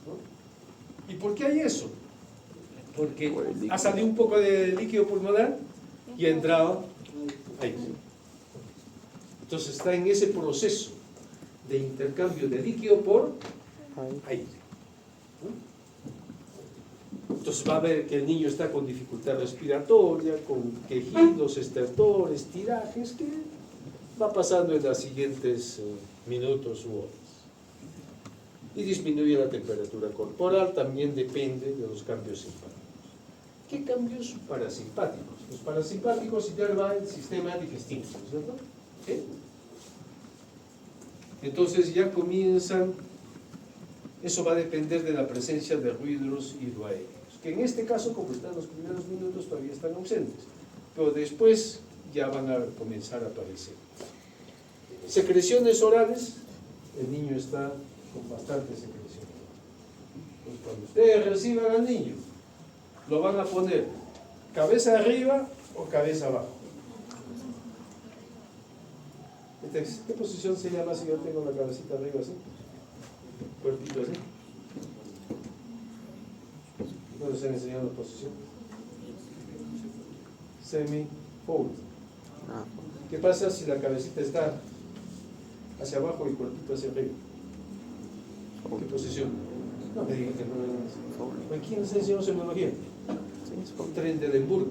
¿no? ¿Y por qué hay eso? Porque ha salido un poco de líquido pulmonar y ha entrado aire. Entonces está en ese proceso de intercambio de líquido por aire, ¿no? Entonces va a ver que el niño está con dificultad respiratoria, con quejidos, estertores, tirajes, que va pasando en los siguientes minutos u horas. Y disminuye la temperatura corporal, también depende de los cambios simpáticos. ¿Qué cambios parasimpáticos? Los parasimpáticos inervan el sistema digestivo, ¿no es cierto? ¿Sí? Entonces ya comienzan, eso va a depender de la presencia de ruidos hidroaéreos, que en este caso, como están los primeros minutos, todavía están ausentes, pero después ya van a comenzar a aparecer. Secreciones orales, el niño está con bastante secreción. Entonces, cuando ustedes reciban al niño, lo van a poner cabeza arriba o cabeza abajo. ¿Qué posición se llama si yo tengo la cabecita arriba así? Cuerpito así. ¿No les han enseñado la posición? Semi-fold. ¿Qué pasa si la cabecita está hacia abajo y el cuerpito hacia arriba? ¿Qué posición? No me digan que no. ¿Quién les enseñó semiología? Trendelenburg.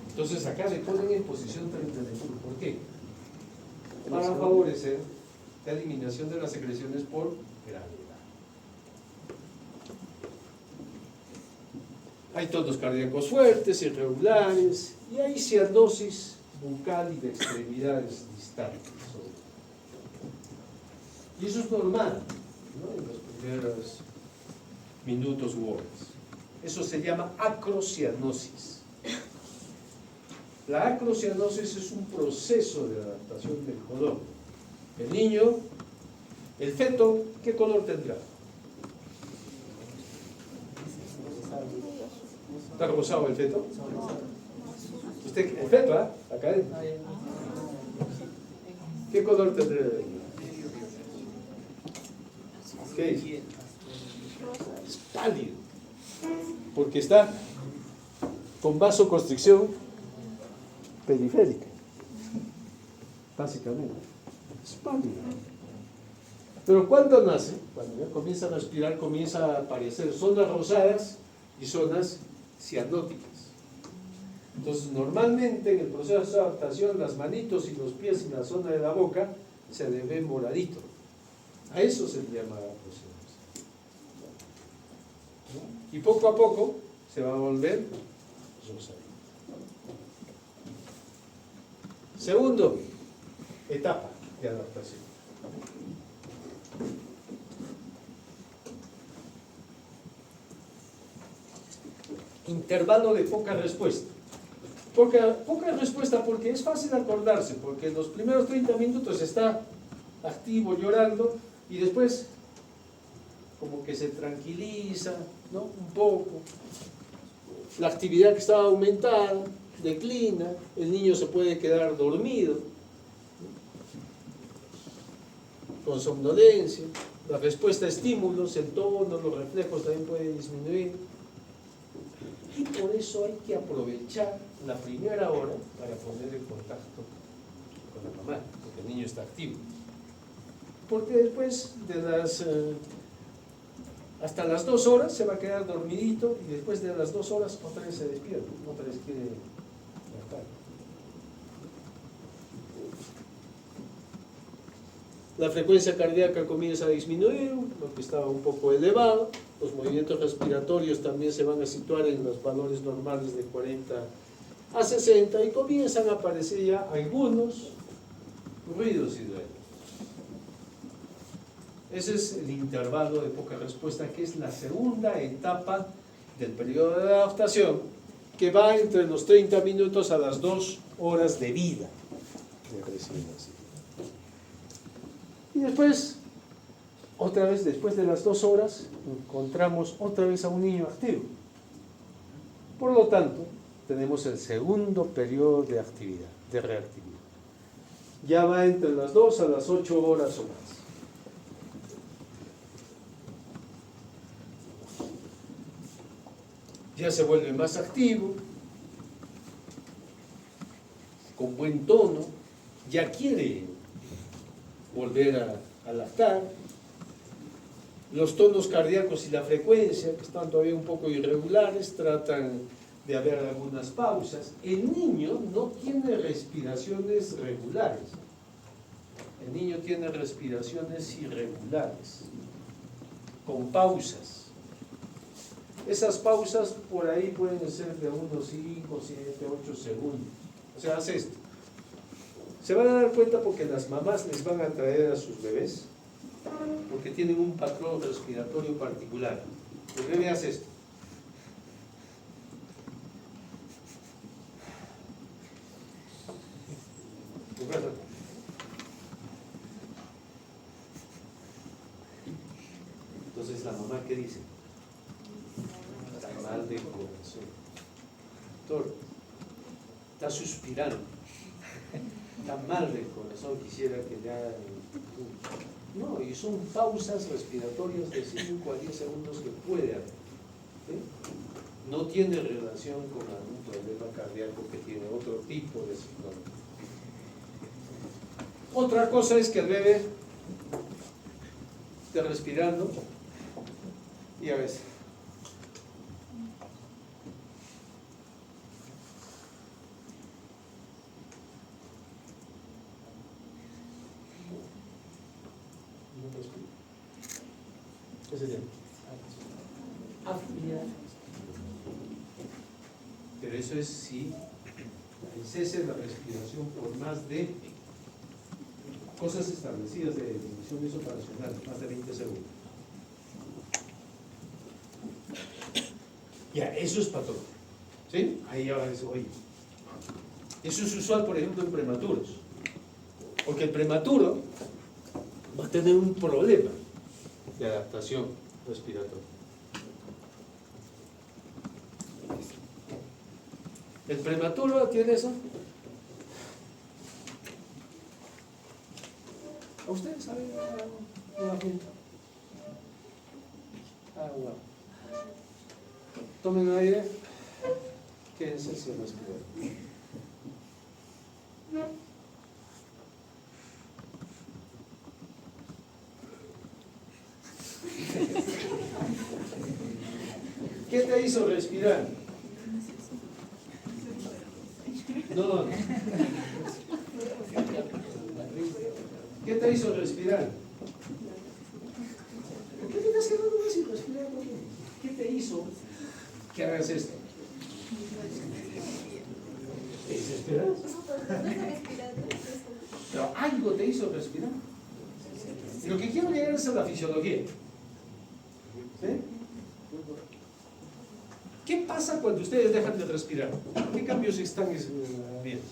Entonces acá le ponen en posición Trendelenburg. ¿Por qué? Para favorecer la eliminación de las secreciones por gravedad. Hay tonos cardíacos fuertes, irregulares, y hay cianosis bucal y de extremidades distales. Y eso es normal, ¿no? En los primeros minutos u horas. Eso se llama acrocianosis. La acrocianosis es un proceso de adaptación del color. El niño, el feto, ¿qué color tendrá? ¿Está rosado el feto? Usted, el feto, ¿ah? Acá adentro. ¿Qué color tendrá? ¿Qué es? Es pálido. Porque está con vasoconstricción periférica. Básicamente. Es pálido. Pero cuando nace, cuando ya comienza a respirar, comienza a aparecer zonas rosadas y zonas cianóticas. Entonces, normalmente en el proceso de adaptación, las manitos y los pies en la zona de la boca se le ve moradito. A eso se le llama acrocianosis. Y poco a poco se va a volver rosadito. Segundo, etapa de adaptación. Intervalo de poca respuesta. Poca respuesta porque es fácil acordarse, porque en los primeros 30 minutos está activo, llorando, y después como que se tranquiliza, ¿no? Un poco. La actividad que estaba aumentada declina, el niño se puede quedar dormido, ¿no? Con somnolencia, la respuesta a estímulos, el tono, los reflejos también puede disminuir. Y por eso hay que aprovechar la primera hora para poner en contacto con la mamá, porque el niño está activo. Porque después de hasta las 2 horas se va a quedar dormidito, y después de las 2 horas otra vez se despierta, otra vez quiere despertar. La frecuencia cardíaca comienza a disminuir, lo que estaba un poco elevado. Los movimientos respiratorios también se van a situar en los valores normales de 40 a 60, y comienzan a aparecer ya algunos ruidos hidráulicos. Ese es el intervalo de poca respuesta, que es la segunda etapa del periodo de adaptación, que va entre los 30 minutos a las 2 horas de vida de recién nacido. Y después, otra vez, después de las 2 horas, encontramos otra vez a un niño activo. Por lo tanto, tenemos el segundo periodo de actividad, de reactividad. Ya va entre las 2 a las 8 horas o más. Ya se vuelve más activo, con buen tono, ya quiere volver a lactar. Los tonos cardíacos y la frecuencia, que están todavía un poco irregulares, tratan de haber algunas pausas. El niño no tiene respiraciones regulares. El niño tiene respiraciones irregulares, con pausas. Esas pausas por ahí pueden ser de unos 5, 7, 8 segundos. O sea, hace esto. Se van a dar cuenta porque las mamás les van a traer a sus bebés, porque tienen un patrón respiratorio particular. El bebé hace esto. dice? Está mal de corazón. Doctor, está suspirando. Está mal del corazón, quisiera que ya... No, y son pausas respiratorias de 5 a 10 segundos que puede haber. ¿Sí? No tiene relación con algún problema cardíaco que tiene otro tipo de síntomas. Otra cosa es que el bebé esté respirando y a veces no respira. ¿Qué se llama? Apnea. Pero eso es si cese la respiración por más de cosas establecidas de definiciones operacionales, más de 20 segundos. Ya, eso es patológico. ¿Sí? Ahí ya va a decir, oye, eso es usual, por ejemplo, en prematuros. Porque el prematuro va a tener un problema de adaptación respiratoria. El prematuro tiene eso. ¿A ustedes saben una gente? Agua. Tomen aire. Quédense sin respirar. ¿Qué te hizo respirar? No. ¿Qué te hizo respirar? ¿Por qué te estás quedando sin respirar? ¿Qué te hizo que hagas esto? ¿Te desesperas? Pero algo te hizo respirar. Y lo que quiero llegar es a la fisiología. ¿Sí? ¿Qué pasa cuando ustedes dejan de respirar? ¿Qué cambios están viendo?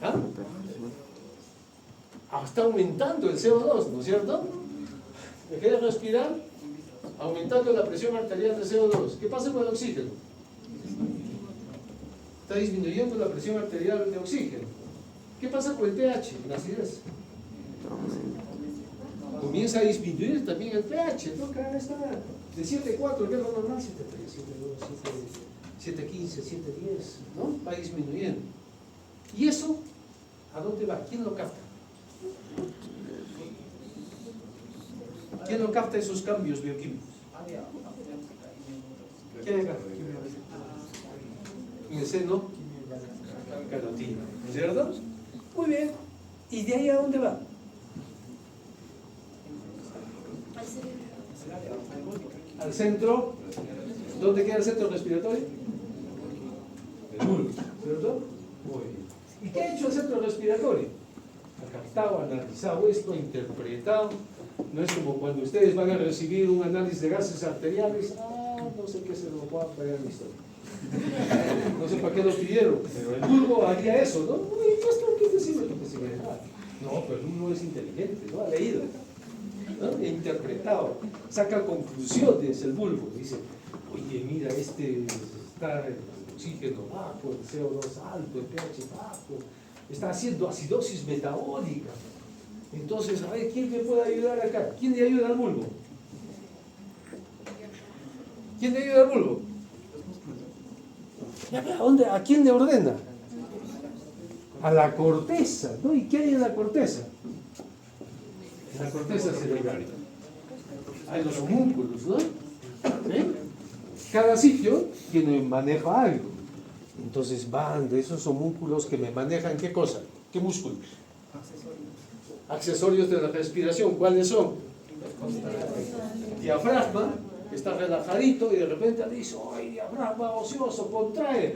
¿Ah? Está aumentando el CO2, ¿no es cierto? Dejé de respirar, aumentando la presión arterial de CO2. ¿Qué pasa con el oxígeno? Está disminuyendo la presión arterial de oxígeno. ¿Qué pasa con el pH en la acidez? Comienza a disminuir también el pH, ¿no? Cada vez está de 7,4, que es lo normal, 7,3, 7,2, 7,15, 7,10, ¿no? Va disminuyendo. ¿Y eso a dónde va? ¿Quién lo capta? ¿Quién lo capta esos cambios bioquímicos? ¿Quién capta? En el seno carotídeo, ¿cierto? Muy bien. ¿Y de ahí a dónde va? Al centro. ¿Dónde queda el centro respiratorio? El bulbo, ¿cierto? Muy bien. ¿Y qué ha hecho el centro respiratorio? Ha captado, analizado esto, interpretado. No es como cuando ustedes van a recibir un análisis de gases arteriales. No sé qué se nos va a pagar en la historia. No sé para qué lo pidieron, pero el bulbo haría eso, ¿no? Uy, ¿qué decimos? No, pero el bulbo es inteligente, ¿no? Ha leído, ¿no? E interpretado, saca conclusiones el bulbo. Dice, oye, mira, está el oxígeno bajo, el CO2 alto, el pH bajo, está haciendo acidosis metabólica. Entonces, a ver, ¿quién me puede ayudar acá? ¿Quién le ayuda al bulbo? ¿Quién le ayuda al bulbo? ¿A quién le ordena? A la corteza, ¿no? ¿Y qué hay en la corteza? En la corteza cerebral hay los homúnculos, ¿no? Cada sitio maneja algo. Entonces van de esos homúnculos que me manejan, ¿qué cosa? ¿Qué músculos? Accesorios de la respiración. ¿Cuáles son? Diafragma, que está relajadito y de repente dice, ¡ay, diafragma ocioso! Contrae.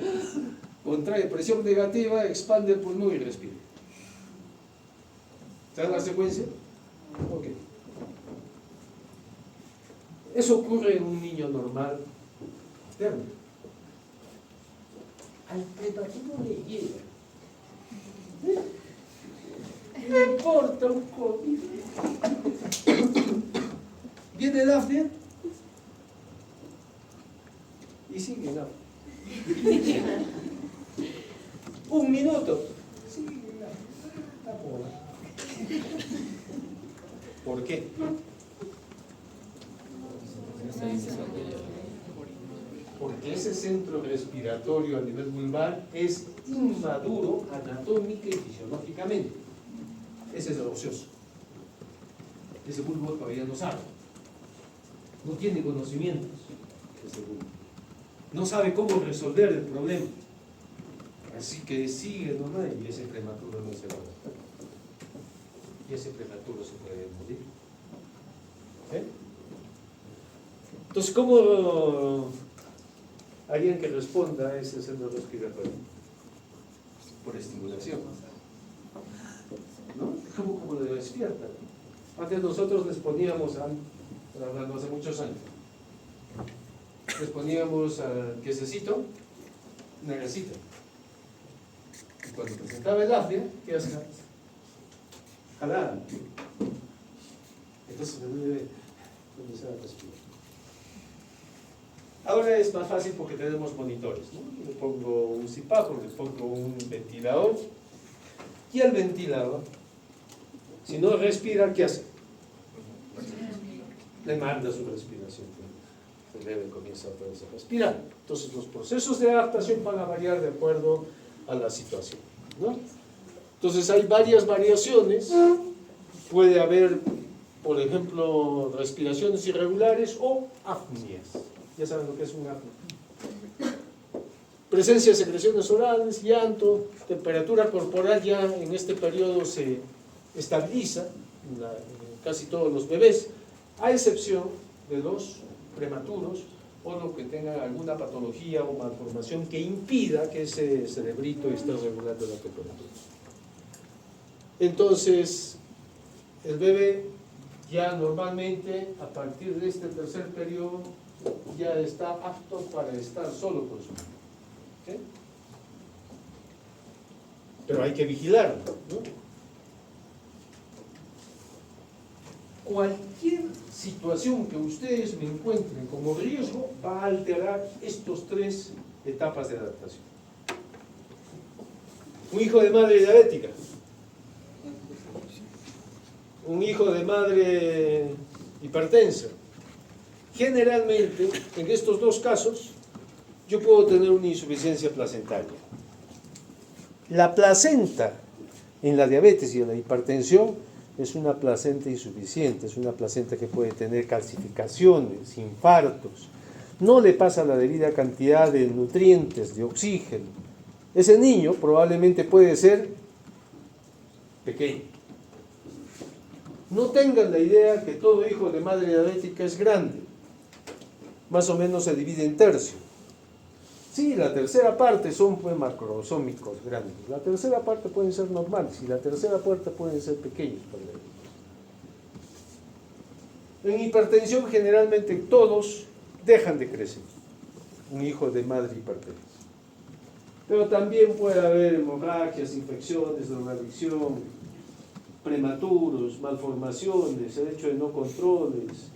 Contrae, presión negativa, expande el pulmón y respira. ¿Te dan la secuencia? Ok. Eso ocurre en un niño normal, externo. Al prematuro le llega. No importa un COVID. Viene Dafne y sigue Dafne. Un minuto. Sigue Dafne. ¿Por qué? Porque ese centro respiratorio a nivel vulvar es inmaduro anatómica y fisiológicamente. Ese es el ocioso. Ese bulbo todavía no sabe. No tiene conocimientos. Ese bulbo. No sabe cómo resolver el problema. Así que sigue nomás y ese prematuro no se va a adaptar. Y ese prematuro se puede morir. ¿Eh? Entonces, ¿cómo alguien que responda a ese centro respiratorio? Por estimulación. ¿No? ¿Cómo lo despierta? Antes nosotros les poníamos, hablando hace muchos años, les poníamos al piececito una gasita. Y cuando presentaba el afia, ¿qué hacía? Jalaba. Entonces debe comenzar a respirar. Ahora es más fácil porque tenemos monitores, ¿no? Le pongo un CPAP, le pongo un ventilador y el ventilador, si no respira, ¿qué hace? Le manda su respiración. El bebé comienza otra vez a respirar. Entonces los procesos de adaptación van a variar de acuerdo a la situación, ¿no? Entonces hay varias variaciones. Puede haber, por ejemplo, respiraciones irregulares o apneas. Ya saben lo que es un apnea. Presencia de secreciones orales, llanto, temperatura corporal ya en este periodo se estabiliza en casi todos los bebés, a excepción de los prematuros o los que tengan alguna patología o malformación que impida que ese cerebrito esté regulando la temperatura. Entonces, el bebé ya normalmente a partir de este tercer periodo ya está apto para estar solo con su madre. ¿Okay? Pero hay que vigilarlo, ¿no? Cualquier situación que ustedes me encuentren como riesgo va a alterar estos tres etapas de adaptación. Un hijo de madre diabética, un hijo de madre hipertensa. Generalmente, en estos dos casos, yo puedo tener una insuficiencia placentaria. La placenta en la diabetes y en la hipertensión es una placenta insuficiente, es una placenta que puede tener calcificaciones, infartos, no le pasa la debida cantidad de nutrientes, de oxígeno. Ese niño probablemente puede ser pequeño. No tengan la idea que todo hijo de madre diabética es grande. Más o menos se divide en tercio. Sí, la tercera parte son pues macrosómicos grandes. La tercera parte pueden ser normales y la tercera parte pueden ser pequeños. En hipertensión generalmente todos dejan de crecer. Un hijo de madre hipertensa. Pero también puede haber hemorragias, infecciones, drogadicción, prematuros, malformaciones, el hecho de no controles,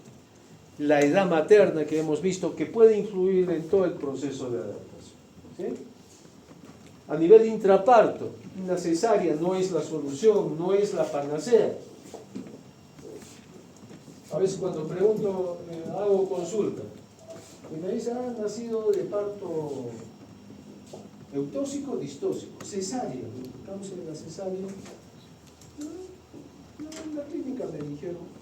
la edad materna que hemos visto que puede influir en todo el proceso de adaptación. ¿Sí? A nivel intraparto, una cesárea no es la solución, no es la panacea. A veces cuando pregunto, hago consulta, y me dicen, nacido de parto eutóxico o distóxico, cesárea, causa de la cesárea. No, en la clínica me dijeron,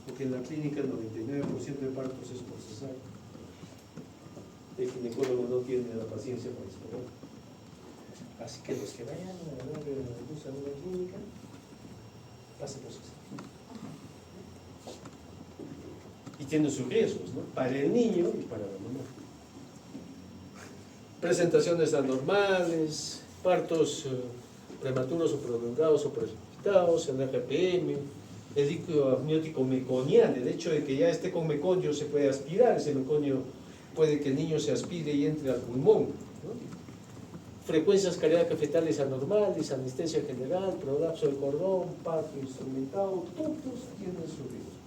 porque en la clínica el 99% de partos es por cesárea. El ginecólogo no tiene la paciencia para esperar. Así que los que vayan a dar luz a una clínica, pasen por cesárea. Y tiene sus riesgos, ¿no? Para el niño y para la mamá. Presentaciones anormales, partos prematuros o prolongados o precipitados, el RPM, el líquido amniótico meconial, el hecho de que ya esté con meconio se puede aspirar, ese meconio puede que el niño se aspire y entre al pulmón, ¿no? frecuencias cardíacas fetales anormales, anestesia general, prolapso del cordón, parto instrumentado, todos tienen su riesgo.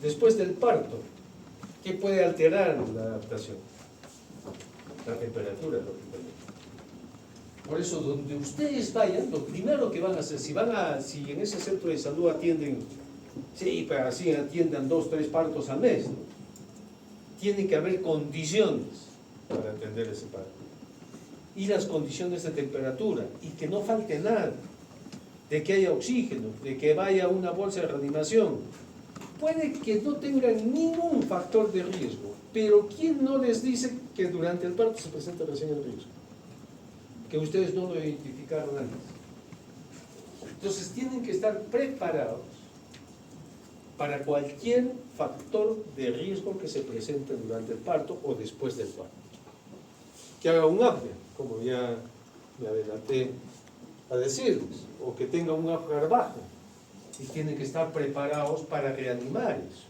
Después del parto, ¿qué puede alterar la adaptación? La temperatura, lógicamente. Por eso, donde ustedes vayan, lo primero que van a hacer, si en ese centro de salud atienden, sí, pero así atiendan 2, 3 partos al mes, ¿no? Tiene que haber condiciones para atender ese parto. Y las condiciones de temperatura, y que no falte nada, de que haya oxígeno, de que vaya una bolsa de reanimación. Puede que no tengan ningún factor de riesgo, pero ¿quién no les dice que durante el parto se presenta recién el riesgo? Que ustedes no lo identificaron antes. Entonces tienen que estar preparados para cualquier factor de riesgo que se presente durante el parto o después del parto. Que haga un apnea, como ya me adelanté a decirles, o que tenga un Apgar bajo, y tienen que estar preparados para reanimar eso,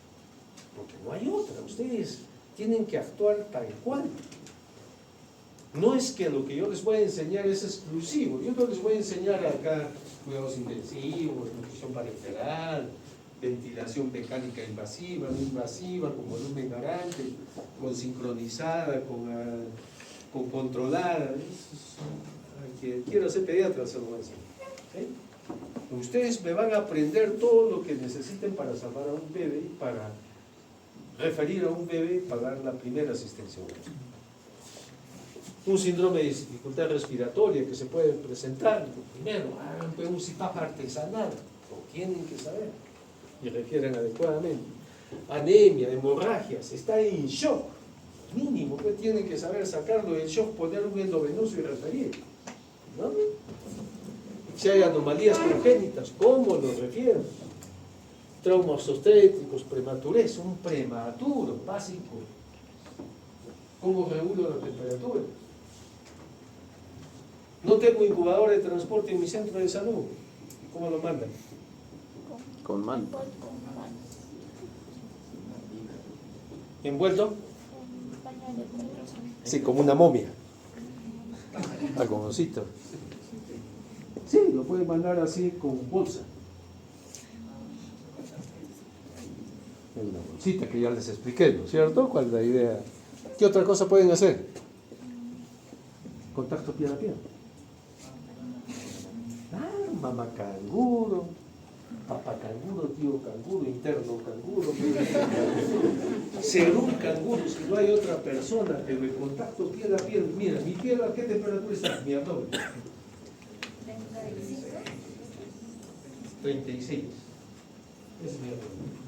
porque no hay otra. Ustedes tienen que actuar tal cual. No es que lo que yo les voy a enseñar es exclusivo. Yo no les voy a enseñar acá cuidados intensivos, nutrición parenteral, ventilación mecánica invasiva, no invasiva, con volumen garante, con sincronizada, con controlada. Que quiera ser pediatra se lo voy a enseñar. ¿Sí? Ustedes me van a aprender todo lo que necesiten para salvar a un bebé, para referir a un bebé, para dar la primera asistencia. Un síndrome de dificultad respiratoria que se puede presentar, primero, hagan un CPAP artesanal, lo tienen que saber y refieren adecuadamente. Anemia, hemorragias, está en shock, mínimo, que tienen que saber sacarlo del shock, poner un endovenoso y referir, ¿no? Si hay anomalías congénitas, ¿cómo lo refieren? Traumas obstétricos, prematurez, un prematuro básico. ¿Cómo regulo la temperatura? No tengo incubador de transporte en mi centro de salud. ¿Cómo lo mandan? Con mano. ¿Envuelto? En pañales negros. Sí, como una momia. Algodoncito. Sí, lo pueden mandar así con bolsa. En una bolsita que ya les expliqué, ¿no es cierto? ¿Cuál es la idea? ¿Qué otra cosa pueden hacer? Contacto piel a piel. Mamá canguro, papá canguro, tío canguro, interno canguro, serum canguro, si no hay otra persona, pero el contacto piel a piel. Mira, mi piel a qué temperatura está, mi abdomen. 36. Ese es mi abdomen.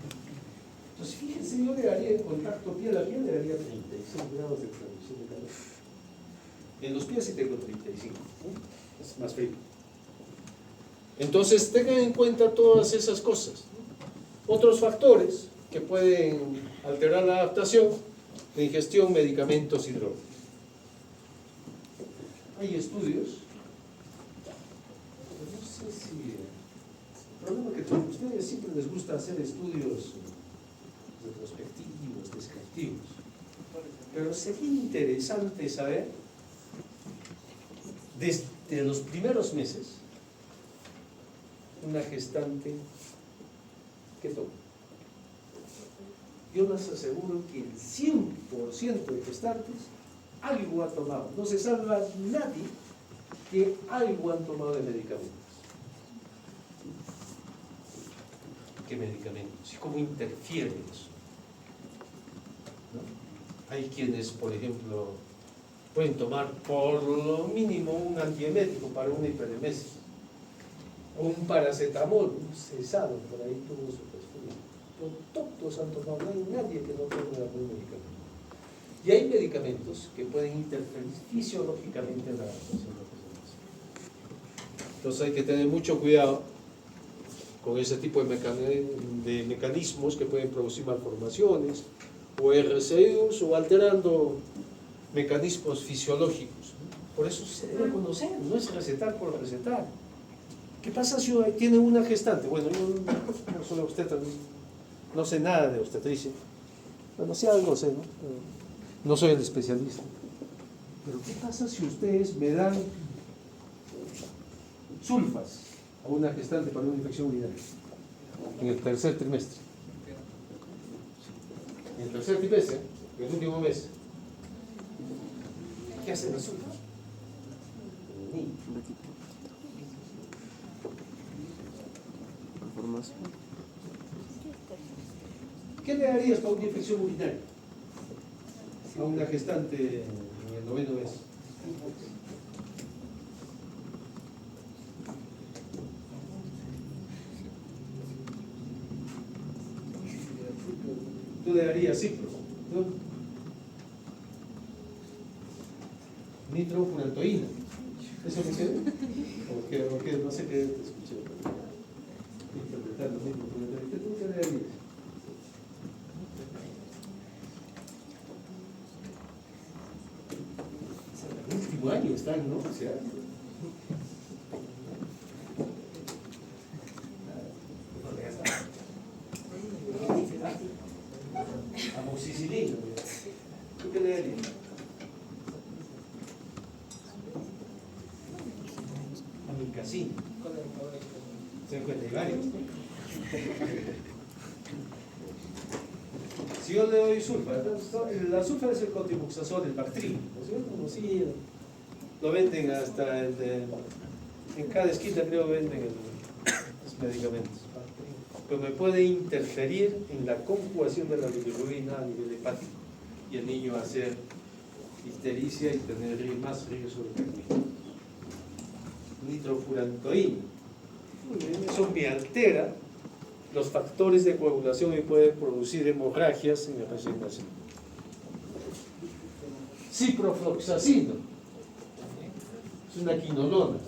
Entonces fíjense, yo le daría en contacto piel a piel, le daría 36 grados de transmisión de calor. En los pies sí tengo 35, ¿no? Es más frío. Entonces tengan en cuenta todas esas cosas. Otros factores que pueden alterar la adaptación: la ingestión, medicamentos y drogas. Hay estudios, no sé si el problema es que a ustedes siempre les gusta hacer estudios retrospectivos, descriptivos, pero sería interesante saber desde los primeros meses una gestante que toma. Yo les aseguro que el 100% de gestantes algo ha tomado. No se salva nadie que algo han tomado de medicamentos. ¿Qué medicamentos? ¿Y cómo interfiere eso? ¿No? Hay quienes, por ejemplo, pueden tomar por lo mínimo un antiemético para una hiperemesis, o un paracetamol, un cesado, por ahí tuvo su estudio. Pero todos han tomado, no hay nadie que no tome algún medicamento. Y hay medicamentos que pueden interferir fisiológicamente en la adaptación de las personas. Entonces hay que tener mucho cuidado con ese tipo de mecanismos que pueden producir malformaciones, o RCUs, o alterando mecanismos fisiológicos. Por eso se debe conocer, no es recetar por recetar. ¿Qué pasa si tiene una gestante? Bueno, yo no soy obstetra, No sé nada de obstetricia. Bueno, sí algo sé, ¿no? Pero no soy el especialista. Pero ¿qué pasa si ustedes me dan sulfas a una gestante para una infección urinaria en el tercer trimestre? En el tercer trimestre, en el último mes. ¿Qué hacen las sulfas? Información. ¿Qué le darías para una infección urinaria a una gestante en el noveno mes? Tú le darías cipro, ¿no? Nitrofurantoína. ¿Eso me queda? ¿O qué? No sé qué te escuché. Interpretando nitrofurantoína. ¿Tú qué le darías? El último año están, ¿no? O sea, amoxicilina. ¿Tú qué le darías? Amicacina. Se encuentra varios. Si yo le doy sulfa, la sulfa es el cotrimoxazol, el Bactrim, ¿no es cierto? Conocido. Lo venden hasta en cada esquina creo venden los medicamentos. Pero me puede interferir en la conjugación de la bilirrubina a nivel hepático y el niño va a hacer ictericia y tener más riesgo de cardíaco. Nitrofurantoína. Eso me altera los factores de coagulación y puede producir hemorragias en el recién nacido. Ciprofloxacino. Es una quinolona.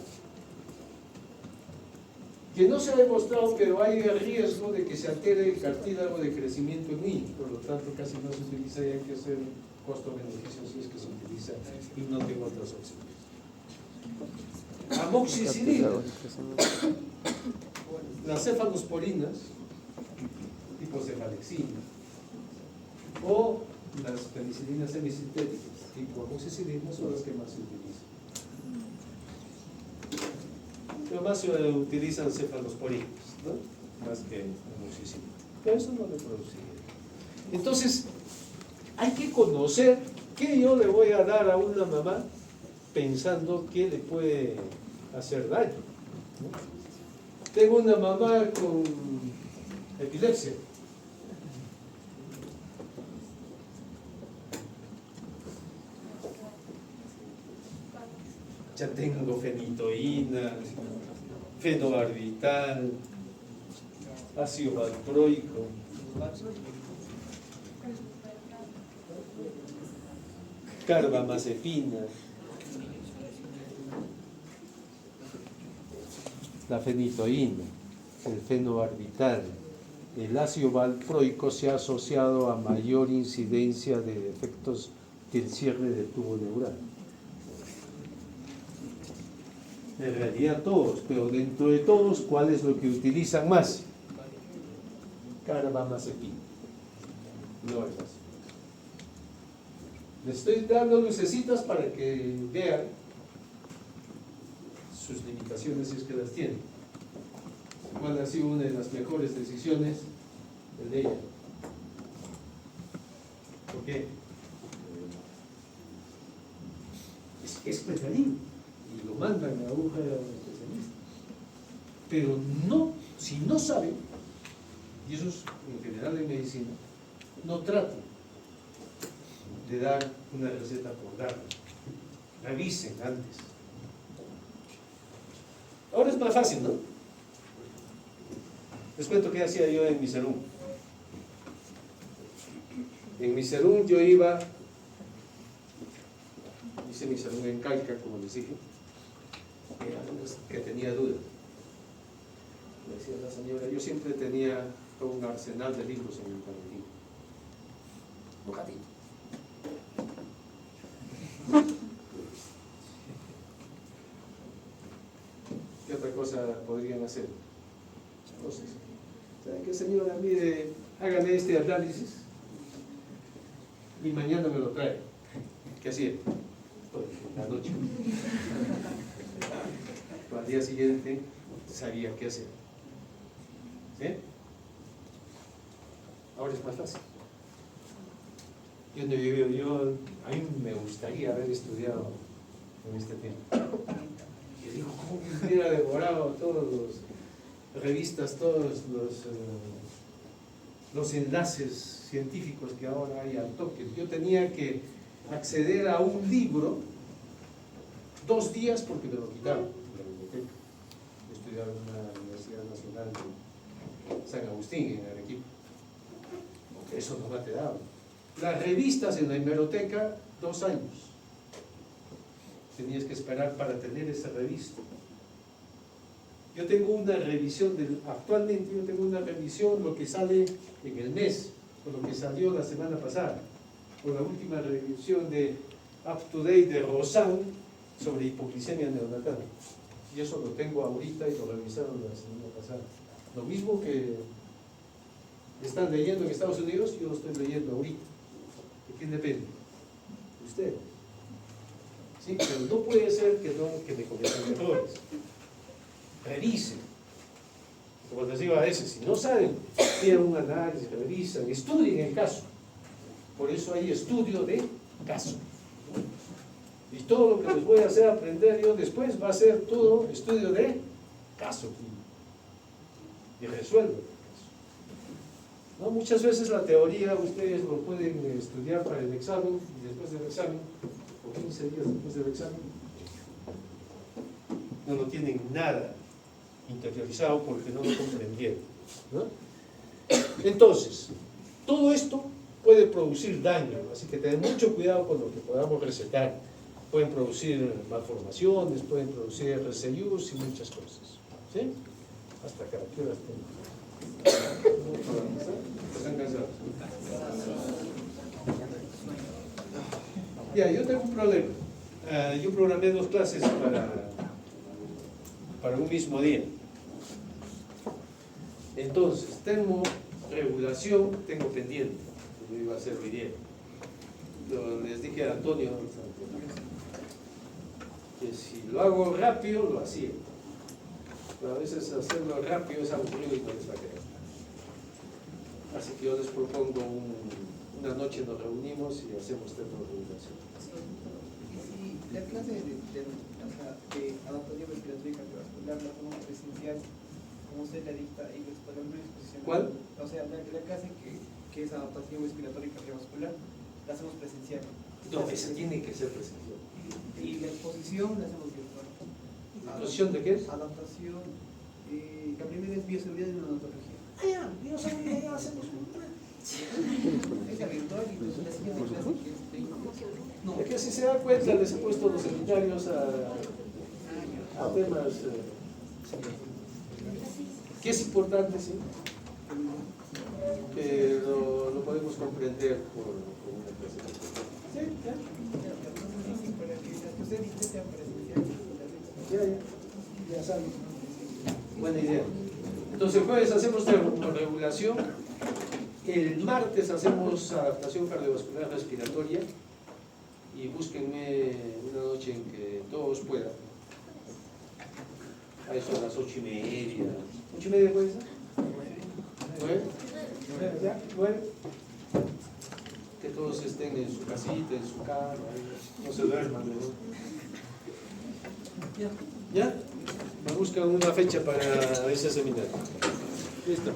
Que no se ha demostrado, pero hay riesgo de que se altere el cartílago de crecimiento en niños, por lo tanto casi no se utiliza y hay que hacer costo-beneficio si es que se utiliza y no tengo otras opciones. Amoxicilina, las cefalosporinas, tipo cefalexina, o las penicilinas semisintéticas, tipo amoxicilina, son las que más se utilizan. Pero más se utilizan cefalosporinas, ¿no? Más que amoxicilina. Pero eso no le produciría. Entonces, hay que conocer qué yo le voy a dar a una mamá pensando que le puede hacer daño, ¿no? Tengo una mamá con epilepsia. Ya tengo fenitoína, fenobarbital, ácido valproico, carbamazepina. La fenitoína, el fenobarbital, el ácido valproico se ha asociado a mayor incidencia de defectos del cierre del tubo neural. En realidad todos, pero dentro de todos, ¿cuál es lo que utilizan más? Carbamazepina. No es más. Les estoy dando lucecitas para que vean sus limitaciones si es que las tienen. ¿Cuál ha sido una de las mejores decisiones? El de ella. ¿Por qué? Es preferible y lo mandan a aguja a un especialista. Pero no, si no saben, y eso es en general en medicina, no traten de dar una receta por darla. Revisen antes. Ahora es más fácil, ¿no? Les cuento qué hacía yo en mi Miserún. En mi Miserún yo iba, hice mi Miserún en Calca, como les dije, que tenía duda. Me decía la señora, yo siempre tenía todo un arsenal de libros en el camerino. Un gatito. ¿Qué otra cosa podrían hacer? Entonces, ¿saben qué, señora? Mire, hágame este análisis y mañana me lo trae. ¿Qué hacía? Pues, la noche. Al día siguiente sabía qué hacer. ¿Sí? Ahora es más fácil. A mí me gustaría haber estudiado en este tiempo. Y digo, ¿cómo que hubiera devorado todas las revistas, todos los enlaces científicos que ahora hay al toque? Yo tenía que acceder a un libro 2 días porque me lo quitaron de la biblioteca. Yo estudiaba en la Universidad Nacional de San Agustín, en Arequipa. Eso no me ha quedado. Las revistas en la hemeroteca, 2 años. Tenías que esperar para tener esa revista. Yo tengo una revisión, actualmente yo tengo una revisión, lo que sale en el mes, o lo que salió la semana pasada, o la última revisión de Up to Date de Rosan sobre hipoglicemia neonatal. Y eso lo tengo ahorita y lo revisaron la semana pasada. Lo mismo que están leyendo en Estados Unidos, yo lo estoy leyendo ahorita. ¿De quién depende? De usted. ¿Sí? Pero no puede ser que me cometan errores. Revisen. Como les digo a veces, si no saben, pidan un análisis, revisan, estudien el caso. Por eso hay estudio de caso. Y todo lo que les voy a hacer aprender yo después va a ser todo estudio de caso. Y resuelvo el caso. ¿No? Muchas veces la teoría ustedes lo pueden estudiar para el examen y después del examen, o 15 días después del examen, no lo tienen nada interiorizado porque no lo comprendieron, ¿no? Entonces, todo esto puede producir daño, así que ten mucho cuidado con lo que podamos recetar. Pueden producir malformaciones, pueden producir RCUs y muchas cosas. ¿Sí? Hasta acá, ¿qué horas tengo? ¿Están cansados? Ya, yo tengo un problema. Yo programé 2 clases para un mismo día. Entonces, termorregulación, tengo pendiente, que yo iba a hacer hoy día. Les dije a Antonio que si lo hago rápido, lo hacía. Pero a veces hacerlo rápido es aburrido y no les va a quedar. Así que yo les propongo una noche nos reunimos y hacemos termorregulación. Y la clase de adaptación respiratoria y cardiovascular la hacemos presencial, como usted la dicta, y les ponemos una exposición. ¿Cuál? O sea, la clase que es adaptación respiratoria y cardiovascular, la hacemos presencial. No, esa tiene que ser presencial. Y la exposición la hacemos virtual. ¿La exposición de qué es? Adaptación, la primera es bioseguridad y neonatología. Bioseguridad, ya hacemos Esa virtual y pues la siguiente clase que es de no. Es que si se dan cuenta, les he puesto los seminarios a temas que es importante, sí, pero lo podemos comprender por una clase. Sí, ya. Para que las que usted dice sean presenciales. Ya saben. Buena idea. Entonces el jueves hacemos termorregulación, el martes hacemos adaptación cardiovascular respiratoria y búsquenme una noche en que todos puedan. A eso a las 8:30. ¿8:30 puede ser? 9. ¿Ya? 9. Que todos estén en su casita, en su carro, no se duerman, ¿no? ¿Ya? Me buscan una fecha para ese seminario. Listo.